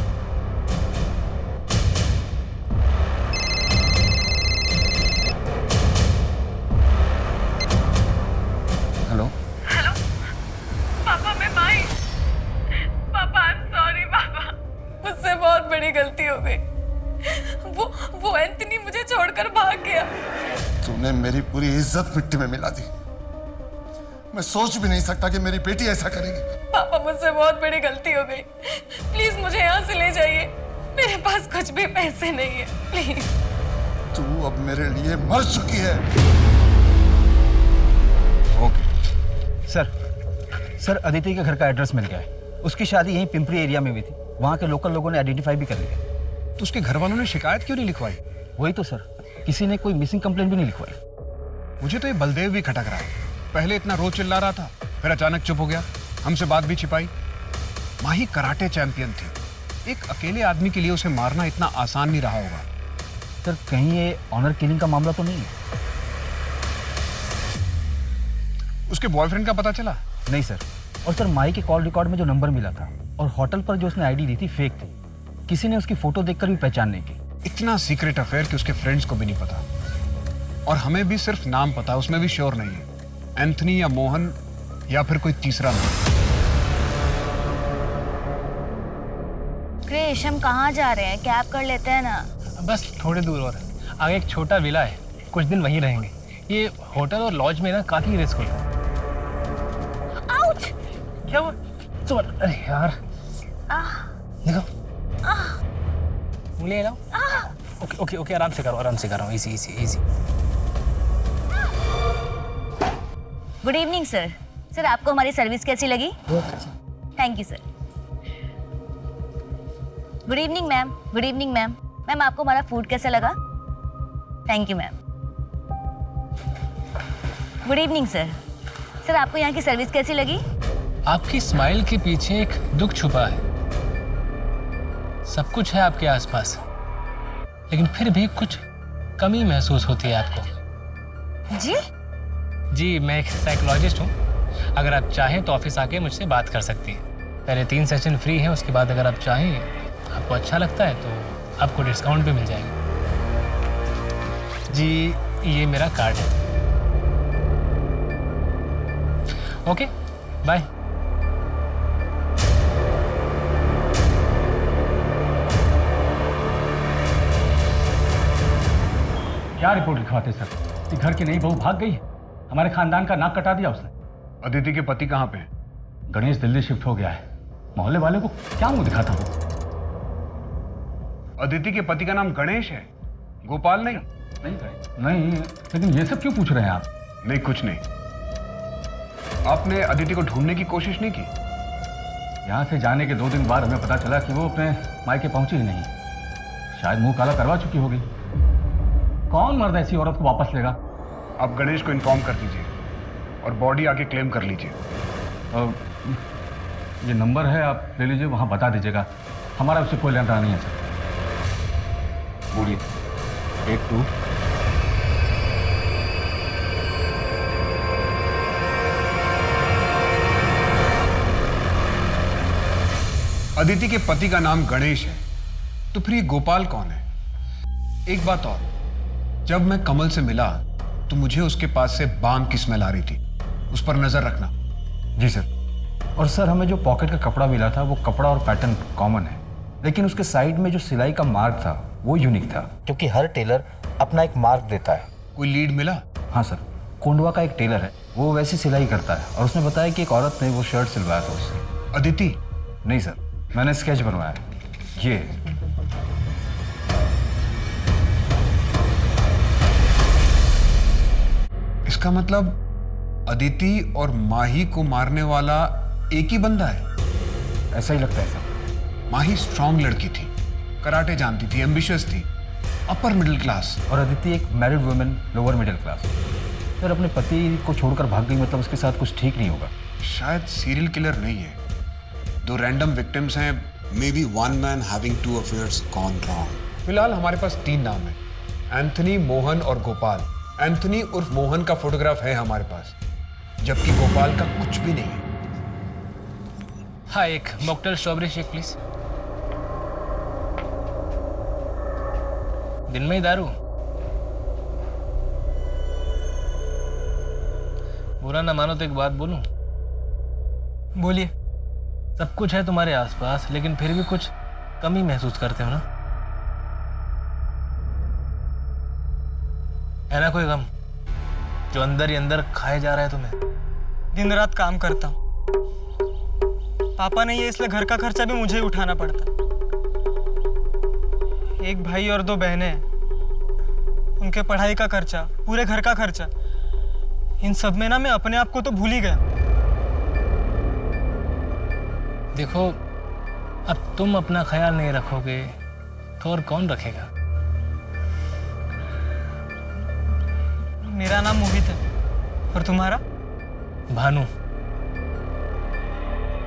हेलो हेलो पापा, मैं माही। पापा आई एम सॉरी पापा, मुझसे बहुत बड़ी गलती हो गई। वो एंथनी मुझे छोड़कर भाग गया। तूने मेरी पूरी इज्जत मिट्टी में मिला दी। मैं सोच भी नहीं सकता कि मेरी बेटी ऐसा करेगी। पापा मुझसे बहुत बड़ी गलती हो गई, प्लीज मुझे यहाँ से ले जाइए। मेरे पास कुछ भी पैसे नहीं है, प्लीज। तू अब मेरे लिए मर चुकी है। ओके सर अदिति के घर का एड्रेस मिल गया है। उसकी शादी यहीं पिंपरी एरिया में हुई थी। वहाँ के लोकल लोगों ने आइडेंटिफाई भी कर लिया। तो उसके घर वालों ने शिकायत क्यों नहीं लिखवाई? वही तो सर, किसी ने कोई मिसिंग कंप्लेंट भी नहीं लिखवाई। मुझे तो ये बलदेव भी खटक रहा है। पहले इतना रोज चिल्ला रहा था, फिर अचानक चुप हो गया, हमसे बात भी छिपाई। माही कराटे चैंपियन थी, एक अकेले आदमी के लिए उसे मारना इतना आसान नहीं रहा होगा। सर कहीं ये ऑनर किलिंग का मामला तो नहीं है? उसके बॉयफ्रेंड का पता चला? नहीं सर। और सर माही के कॉल रिकॉर्ड में जो नंबर मिला था और होटल पर जो उसने आईडी दी थी फेक थी। किसी ने उसकी फोटो देखकर भी पहचान नहीं की। इतना सीक्रेट अफेयर कि उसके फ्रेंड्स को भी नहीं पता, और हमें भी सिर्फ नाम पता, उसमें भी श्योर नहीं है एंथनी या मोहन या फिर कोई तीसरा नाम। क्रिश, हम कहाँ जा रहे हैं? कैब कर लेते हैं ना। बस थोड़ी दूर और आगे एक छोटा विला है, कुछ दिन वहीं रहेंगे। ये होटल और लॉज में ना काफी रिस्क होता है। आउच! क्या हुआ? अरे यार देखो, उंगली लाओ। ओके ओके ओके, आराम से करो, easy easy easy. Good evening sir. Sir आपको हमारी सर्विस कैसी लगी? बहुत अच्छा। Thank you sir. Good evening ma'am. Good evening ma'am. Ma'am आपको हमारा फूड कैसा लगा? Thank you ma'am. Good evening sir. Sir आपको यहाँ की सर्विस कैसी लगी? आपकी स्माइल के पीछे एक दुख छुपा है। सब कुछ है आपके आसपास, लेकिन फिर भी कुछ कमी महसूस होती है आपको। जी? जी, मैं एक साइकोलॉजिस्ट हूँ। अगर आप चाहें तो ऑफिस आके मुझसे बात कर सकती हैं। पहले 3 सेशन फ्री है, उसके बाद अगर आप चाहें, आपको अच्छा लगता है तो आपको डिस्काउंट भी मिल जाएगा। जी, ये मेरा कार्ड है। Okay, bye. क्या रिपोर्ट लिखवाते सर कि घर की नई बहू भाग गई है? हमारे खानदान का नाक कटा दिया उसने। अदिति के पति कहाँ पे हैं? गणेश दिल्ली शिफ्ट हो गया है। मोहल्ले वाले को क्या मुंह दिखाता वो? अदिति के पति का नाम गणेश है, गोपाल नहीं? नहीं, लेकिन ये सब क्यों पूछ रहे हैं आप? नहीं, कुछ नहीं। आपने अदिति को ढूंढने की कोशिश नहीं की? यहाँ से जाने के 2 दिन बाद हमें पता चला कि वो अपने मायके पहुंची ही नहीं। शायद मुंह काला करवा चुकी होगी। कौन मर्द ऐसी औरत को वापस लेगा? आप गणेश को इन्फॉर्म कर दीजिए और बॉडी आके क्लेम कर लीजिए। ये नंबर है, आप ले लीजिए, वहाँ बता दीजिएगा। हमारा उससे कोई लेना नहीं है सर। बोलिए। 82 अदिति के पति का नाम गणेश है, तो फिर ये गोपाल कौन है? एक बात और, जब मैं कमल से मिला तो मुझे उसके पास से बाम की स्मेल आ रही थी। उस पर नजर रखना। जी सर। और सर, हमें जो पॉकेट का कपड़ा मिला था वो कपड़ा और पैटर्न कॉमन है, लेकिन उसके साइड में जो सिलाई का मार्क था वो यूनिक था, क्योंकि हर टेलर अपना एक मार्क देता है। कोई लीड मिला? हाँ सर, कोंडवा का एक टेलर है, वो वैसी सिलाई करता है और उसने बताया कि एक औरत ने वो शर्ट सिलवाया था उससे। अदिति? नहीं सर, मैंने स्केच बनवाया है। ये इसका मतलब अदिति और माही को मारने वाला एक ही बंदा है? ऐसा ही लगता है सर। माही स्ट्रांग लड़की थी, कराटे जानती थी, एम्बिशियस थी, अपर मिडिल क्लास। और अदिति एक married women, lower middle class. Sir, अपने पति को छोड़कर भाग गई, मतलब उसके साथ कुछ ठीक नहीं होगा। शायद सीरियल किलर नहीं है, 2 रैंडम विक्टिम्स हैं, may be 1 man having 2 affairs gone wrong. फिलहाल हमारे पास 3 नाम है, एंथनी, मोहन और गोपाल। एंथनी उर्फ मोहन का फोटोग्राफ है हमारे पास, जबकि गोपाल का कुछ भी नहीं है। हाँ, एक मॉकटेल स्ट्रॉबेरी शेक प्लीज। दिन में ही दारू? बुरा ना मानो तो एक बात बोलूं? बोलिए। सब कुछ है तुम्हारे आसपास, लेकिन फिर भी कुछ कमी महसूस करते हो ना? है ना कोई गम जो अंदर ही अंदर खाए जा रहा है तुम्हें? दिन रात काम करता हूँ, पापा नहीं है इसलिए घर का खर्चा भी मुझे ही उठाना पड़ता। एक भाई और 2 बहनें हैं, उनके पढ़ाई का खर्चा, पूरे घर का खर्चा, इन सब में ना मैं अपने आप को तो भूल ही गया। देखो, अब तुम अपना ख्याल नहीं रखोगे तो और कौन रखेगा? मेरा नाम मोहित है, और तुम्हारा? भानु।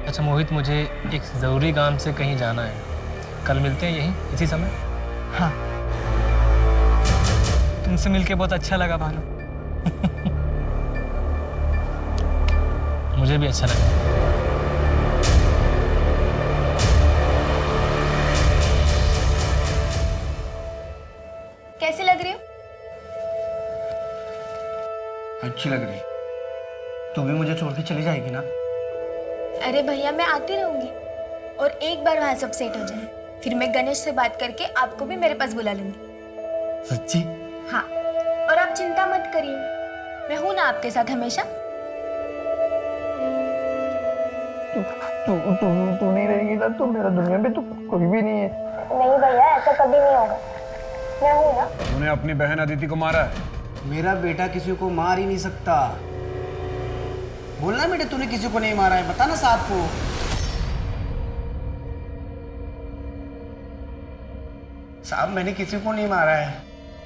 अच्छा मोहित, मुझे एक ज़रूरी काम से कहीं जाना है, कल मिलते हैं यहीं इसी समय? हाँ, तुमसे मिलके बहुत अच्छा लगा भानु। मुझे भी अच्छा लगा। कैसी लग रही हो? अच्छी लग रही। तू भी मुझे छोड़ के चली जाएगी ना? अरे भैया, मैं आती रहूंगी, और एक बार वहाँ सब सेट हो जाए फिर मैं गणेश से बात करके आपको भी मेरे पास बुला लूंगी। सच्ची? हाँ, और आप चिंता मत करिए, मैं हूं ना आपके साथ हमेशा। तू नहीं रहेगी ना तो मेरा दुनिया में तो कोई भी नहीं है। नहीं भैया, ऐसा कभी नहीं होगा, मैं हूं ना। तूने अपनी बहन अदिति को मारा है? मेरा बेटा किसी को मार ही नहीं सकता। बोलना बेटे, तूने किसी को नहीं मारा है, बता ना साहब को। साहब, मैंने किसी को नहीं मारा है।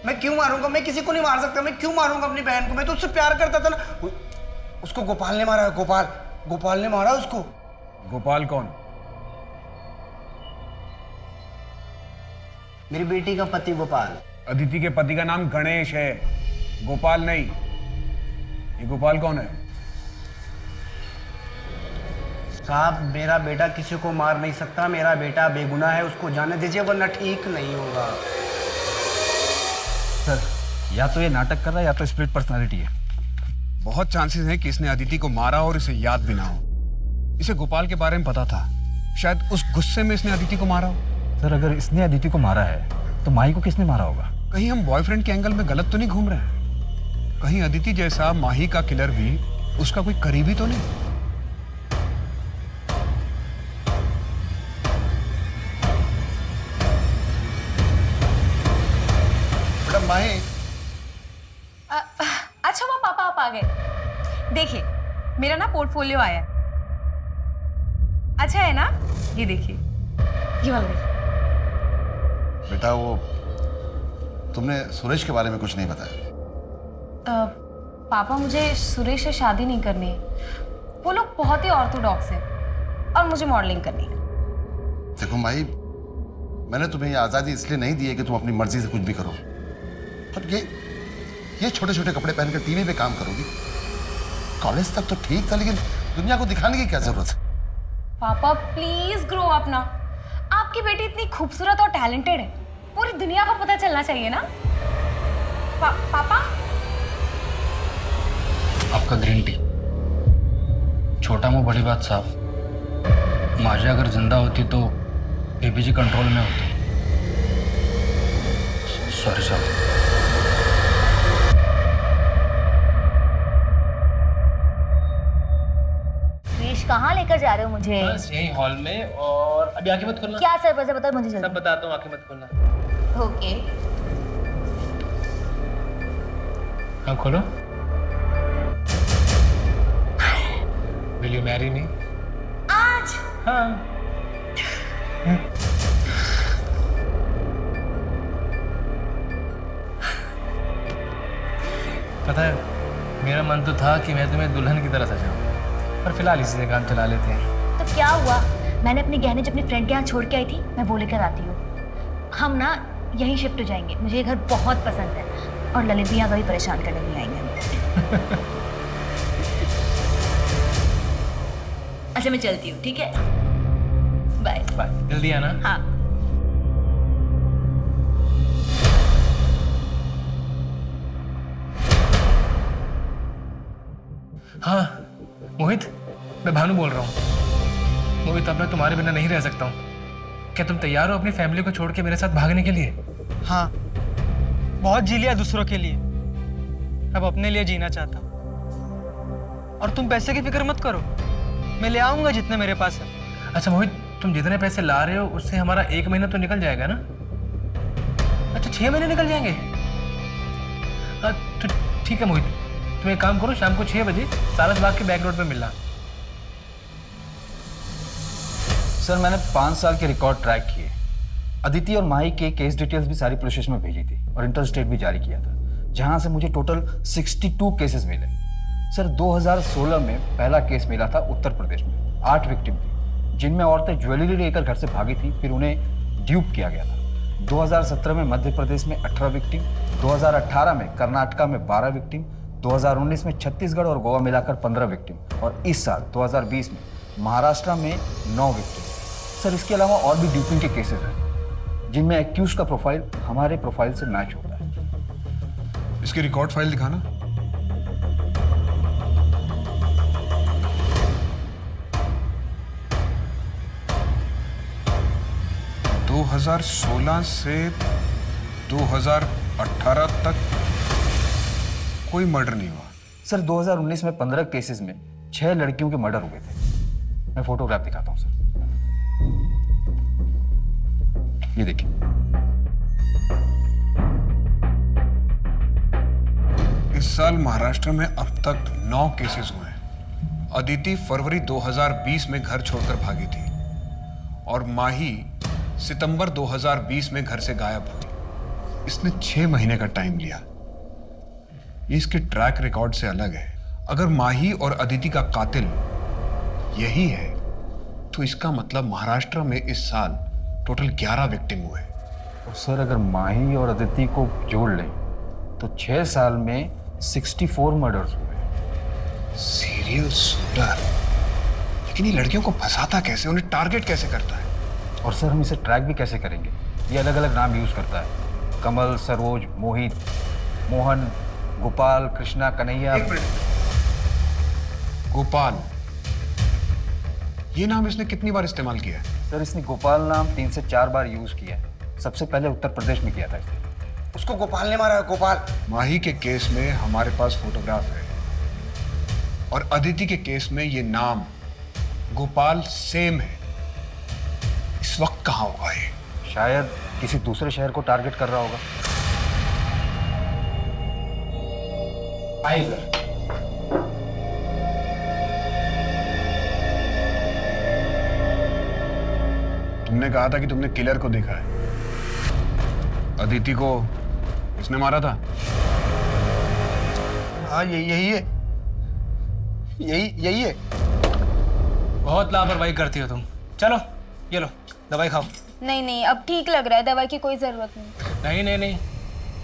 मैं क्यों मारूंगा? मैं किसी को नहीं मार सकता। मैं क्यों मारूंगा अपनी बहन को? मैं तो उससे प्यार करता था ना। उसको गोपाल ने मारा है। गोपाल ने मारा उसको। गोपाल कौन? मेरी बेटी का पति गोपाल। अदिति के पति का नाम गणेश है, गोपाल नहीं। ये गोपाल कौन है? साहब, मेरा बेटा किसी को मार नहीं सकता। मेरा बेटा बेगुनाह है, उसको जाने दीजिए वरना ठीक नहीं होगा। सर, या तो ये नाटक कर रहा है या तो स्प्लिट पर्सनालिटी है। बहुत चांसेस हैं कि इसने अदिति को मारा और इसे याद भी ना हो। इसे गोपाल के बारे में पता था, शायद उस गुस्से में इसने अदिति को मारा हो। सर, अगर इसने अदिति को मारा है तो माही को किसने मारा होगा? कहीं हम बॉयफ्रेंड के एंगल में गलत तो नहीं घूम रहे हैं? कहीं अदिति जैसा माही का किलर भी उसका कोई करीबी तो नहीं? माही, अच्छा वो पापा आप आ गए। देखिए मेरा ना पोर्टफोलियो आया है। अच्छा है ना? ये देखिए, ये वाला देखिए। बेटा वो तुमने सुरेश के बारे में कुछ नहीं बताया। पापा, मुझे सुरेश से शादी नहीं करनी है। वो लोग बहुत ही ऑर्थोडॉक्स हैं और मुझे मॉडलिंग करनी है। देखो माही, मैंने तुम्हें ये आज़ादी इसलिए नहीं दी है कि तुम अपनी मर्जी से कुछ भी करो। पर ये छोटे छोटे कपड़े पहनकर टीवी पे काम करोगी? कॉलेज तक तो ठीक था, लेकिन दुनिया को दिखाने की क्या जरूरत है? पापा प्लीज ग्रो अप ना। आपकी बेटी इतनी खूबसूरत और टैलेंटेड है, पूरी दुनिया को पता चलना चाहिए ना। पापा, आपका ग्रीन टी। छोटा मुंह बड़ी बात साहब। माजा अगर जिंदा होती तो बेबी कंट्रोल में होती। सॉरी साहब। कहाँ लेकर जा रहे हो मुझे? बस यही हॉल में। और अभी आंखें मत खोलना। क्या सरप्राइज है बताओ मुझे जल्दी। सब बताता हूँ, आंखें मत खोलना। ओके। हाँ खोलो। Will you marry me? आज? हाँ। पता है, मेरा मन तो था कि मैं तुम्हें दुल्हन की तरह सजाऊं, पर फिलहाल इसी से काम चला लेते हैं। तो क्या हुआ? मैंने अपनी गहने जब अपनी फ्रेंड के यहाँ छोड़ के आई थी, मैं वो लेकर आती हूँ। हम ना यहीं शिफ्ट हो जाएंगे। मुझे ये घर बहुत पसंद है और ललित भी यहाँ कभी परेशान करने नहीं आएंगे। अच्छा मैं चलती हूँ, ठीक है? Bye bye. जल्दी आना। हाँ। हाँ मोहित, मैं भानु बोल रहा हूँ। मोहित, अब मैं तुम्हारे बिना नहीं रह सकता हूँ। क्या तुम तैयार हो अपनी फैमिली को छोड़ के मेरे साथ भागने के लिए? हाँ, बहुत जी लिया दूसरों के लिए, अब अपने लिए जीना चाहता हूँ। और तुम पैसे की फिक्र मत करो, मैं ले आऊंगा जितने मेरे पास है। अच्छा मोहित, तुम जितने पैसे ला रहे हो उससे हमारा 1 महीना तो निकल जाएगा ना? अच्छा 6 महीने निकल जाएंगे? तो ठीक है मोहित, तुम एक काम करो, शाम को 6 बजे सारस बाग के बैक रोड पे मिलना। सर, मैंने 5 साल के रिकॉर्ड ट्रैक किए। अदिति और माही के केस डिटेल्स भी सारी पुलिस स्टेशन में भेजी थी और इंटर स्टेट भी जारी किया था, जहां से मुझे टोटल 62 केसेस मिले। सर, 2016 में पहला केस मिला था उत्तर प्रदेश में। 8 विक्टिम थी, जिनमें औरतें ज्वेलरी लेकर घर से भागी थी, फिर उन्हें ड्यूप किया गया था। 2017 में मध्य प्रदेश में 18 विक्टिम, 2018 में कर्नाटका में 12 विक्टिम, 2019 में छत्तीसगढ़ और गोवा मिलाकर 15 विक्टिम और इस साल 2020 में महाराष्ट्र में 9 विक्टिम। सर, इसके अलावा और भी ड्यूपिंग के केसेस हैं, जिनमें एक्यूज का प्रोफाइल हमारे प्रोफाइल से मैच होता है। इसकी रिकॉर्ड फाइल दिखाना। दो 2016 से 2018 तक कोई मर्डर नहीं हुआ। सर, 2019 में 15 केसेस में 6 लड़कियों के मर्डर हुए थे। मैं फोटोग्राफ दिखाता हूं सर, ये देखिए। इस साल महाराष्ट्र में अब तक 9 केसेस हुए हैं। अदिति फरवरी 2020 में घर छोड़कर भागी थी और माही सितंबर 2020 में घर से गायब हुई। इसने 6 महीने का टाइम लिया। ये इसके ट्रैक रिकॉर्ड से अलग है। अगर माही और अदिति का कातिल यही है तो इसका मतलब महाराष्ट्र में इस साल टोटल 11 विक्टिम हुए। और सर अगर माही और अदिति को जोड़ लें तो 6 साल में 64 मर्डर्स हुए। सीरियल शूटर, लेकिन ये लड़कियों को फंसाता कैसे, उन्हें टारगेट कैसे करता है? और सर हम इसे ट्रैक भी कैसे करेंगे? ये अलग अलग नाम यूज करता है, कमल, सरोज, मोहित, मोहन, गोपाल, कृष्णा, कन्हैया। गोपाल, ये नाम इसने कितनी बार इस्तेमाल किया है? सर इसने गोपाल नाम 3 से 4 बार यूज किया है। सबसे पहले उत्तर प्रदेश में किया था इसने। उसको गोपाल ने मारा है, गोपाल। माही के केस में हमारे पास फोटोग्राफ है और अदिति के केस में ये नाम गोपाल सेम है। इस वक्त कहाँ होगा ये? शायद किसी दूसरे शहर को टारगेट कर रहा होगा। आइए सर। तुमने कहा था कि तुमने किलर को देखा है। अदिति को किसने मारा था? हाँ यही है, यही है। बहुत लापरवाही करती हो तुम। चलो ये लो दवाई खाओ। नहीं नहीं, अब ठीक लग रहा है, दवाई की कोई ज़रूरत नहीं। नहीं नहीं नहीं,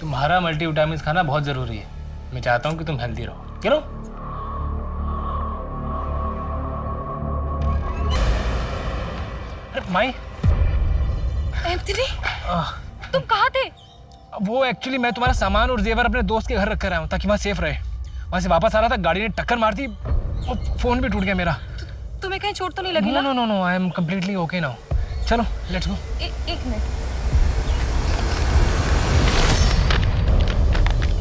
तुम्हारा मल्टीविटामिन खाना बहुत ज़रूरी है। मैं चाहता हूँ कि तुम हेल्दी रहो। चलो। अरे माई। एंथनी, तुम कहाँ थे? वो एक्चुअली मैं तुम्हारा सामान और जेवर अपने दोस्त के घर रख कर आया हूँ ताकि वहाँ सेफ रहे। वहाँ से वापस आ रहा था, गाड़ी ने टक्कर मार दी और फोन भी टूट गया मेरा। तुम्हें कहीं चोट तो नहीं लगी? No no no, I am completely okay now. चलो लेट्स गो। एक मिनट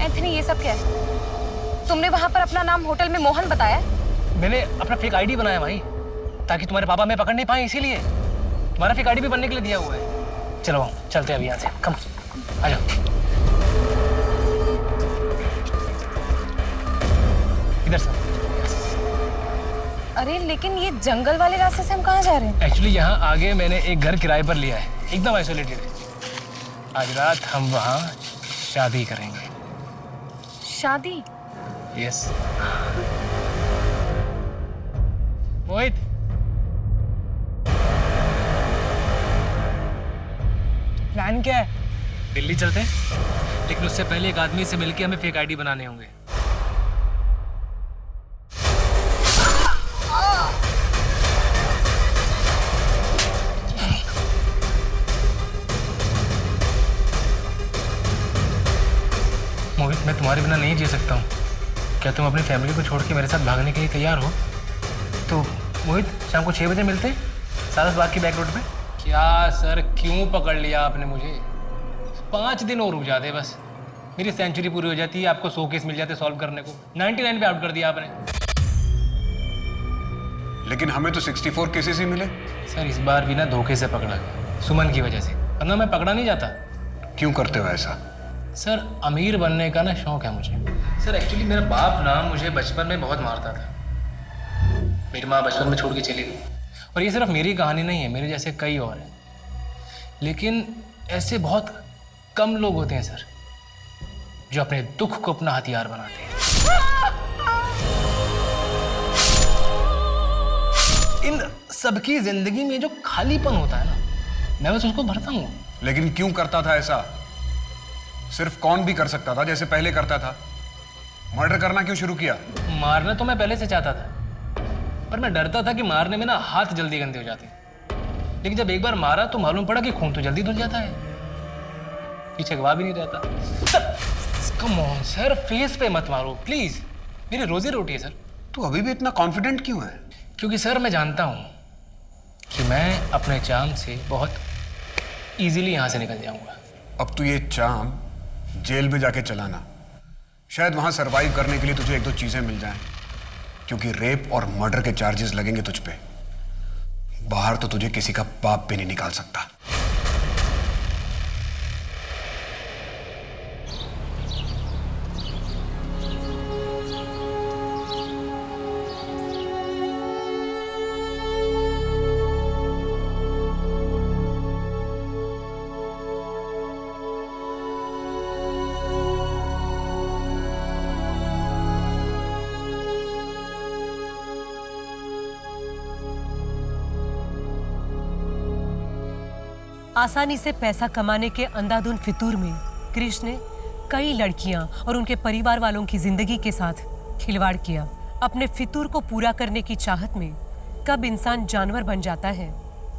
एंथनी, ये सब क्या है? तुमने वहाँ पर अपना नाम होटल में मोहन बताया? मैंने अपना फेक आईडी बनाया भाई, ताकि तुम्हारे पापा मैं पकड़ नहीं पाए, इसीलिए तुम्हारा फेक आईडी भी बनने के लिए दिया हुआ है। चलो आओ, चलते हैं अभी यहाँ से। कम आ जाओ। इधर से। अरे लेकिन ये जंगल वाले रास्ते से हम कहाँ जा रहे हैं? एक्चुअली यहाँ आगे मैंने एक घर किराए पर लिया है, एकदम आइसोलेटेड है। आज रात हम वहाँ शादी करेंगे। शादी? यस। मोहित, प्लान क्या है? दिल्ली चलते हैं, लेकिन उससे पहले एक आदमी से मिलके हमें फेक आईडी बनाने होंगे। मोहित, मैं तुम्हारे बिना नहीं जी सकता हूँ। क्या तुम अपनी फैमिली को छोड़ के मेरे साथ भागने के लिए तैयार हो? तो मोहित, शाम को 6 बजे मिलते हैं सारस बाग की बैक रोड पे। क्या सर, क्यों पकड़ लिया आपने मुझे? 5 दिन और रुक जाते बस, मेरी सेंचुरी पूरी हो जाती है, आपको 100 केस मिल जाते सॉल्व करने को। 99 पे आउट कर दिया आपने। लेकिन हमें तो 64 केसेस ही मिले। सर इस बार भी ना धोखे से पकड़ा गया, सुमन की वजह से, वरना मैं पकड़ा नहीं जाता। क्यों करते हो ऐसा? सर अमीर बनने का ना शौक है मुझे। सर एक्चुअली मेरा बाप ना मुझे बचपन में बहुत मारता था। मेरी माँ बचपन में छोड़ के चली गई। और ये सिर्फ मेरी कहानी नहीं है, मेरे जैसे कई और हैं। लेकिन ऐसे बहुत कम लोग होते हैं सर, जो अपने दुख को अपना हथियार बनाते हैं। इन सबकी जिंदगी में जो खालीपन होता है ना, मैं बस उसको भरता हूँ। लेकिन क्यों करता था ऐसा? सिर्फ कौन भी कर सकता था जैसे पहले करता था। मर्डर करना क्यों शुरू किया? मारना तो मैं पहले से चाहता था, पर मैं डरता था कि मारने में ना हाथ जल्दी गंदे हो जाते। लेकिन जब एक बार मारा तो मालूम पड़ा कि खून तो जल्दी धुल जाता है, पीछे गवाह भी नहीं रहता। कम ऑन सर, फेस पे मत मारो प्लीज, मेरी रोजी रोटी है सर। तू अभी भी इतना कॉन्फिडेंट क्यों है? क्योंकि सर मैं जानता हूं कि मैं अपने चाम से बहुत इजीली यहां से निकल जाऊंगा। अब तू ये चाम जेल में जाके चलाना, शायद वहां सरवाइव करने के लिए तुझे 1-2 चीजें मिल जाएं, क्योंकि रेप और मर्डर के चार्जेस लगेंगे तुझ पे। बाहर तो तुझे किसी का बाप भी नहीं निकाल सकता। आसानी से पैसा कमाने के अंधाधुंध फितूर में क्रिश ने कई लड़कियां और उनके परिवार वालों की जिंदगी के साथ खिलवाड़ किया। अपने फितूर को पूरा करने की चाहत में कब इंसान जानवर बन जाता है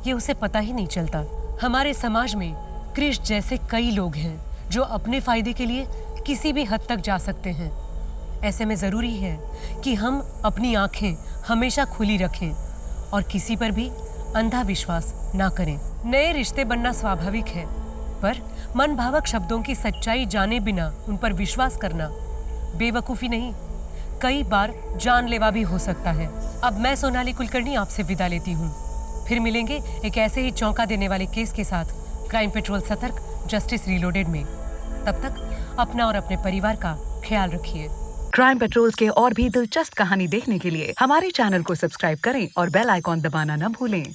ये उसे पता ही नहीं चलता। हमारे समाज में क्रिश जैसे कई लोग हैं जो अपने फायदे के लिए किसी भी हद तक जा सकते हैं। ऐसे में जरूरी है कि हम अपनी आंखें हमेशा खुली रखें और किसी पर भी अंधा विश्वास ना करें। नए रिश्ते बनना स्वाभाविक है, पर मनभावक शब्दों की सच्चाई जाने बिना उन पर विश्वास करना बेवकूफ़ी नहीं, कई बार जानलेवा भी हो सकता है। अब मैं सोनाली कुलकर्णी आपसे विदा लेती हूँ। फिर मिलेंगे एक ऐसे ही चौंका देने वाले केस के साथ क्राइम पेट्रोल सतर्क जस्टिस रीलोडेड में। तब तक अपना और अपने परिवार का ख्याल रखिए। क्राइम पेट्रोल के और भी दिलचस्प कहानी देखने के लिए हमारे चैनल को सब्सक्राइब करें और बेल आइकॉन दबाना न भूलें।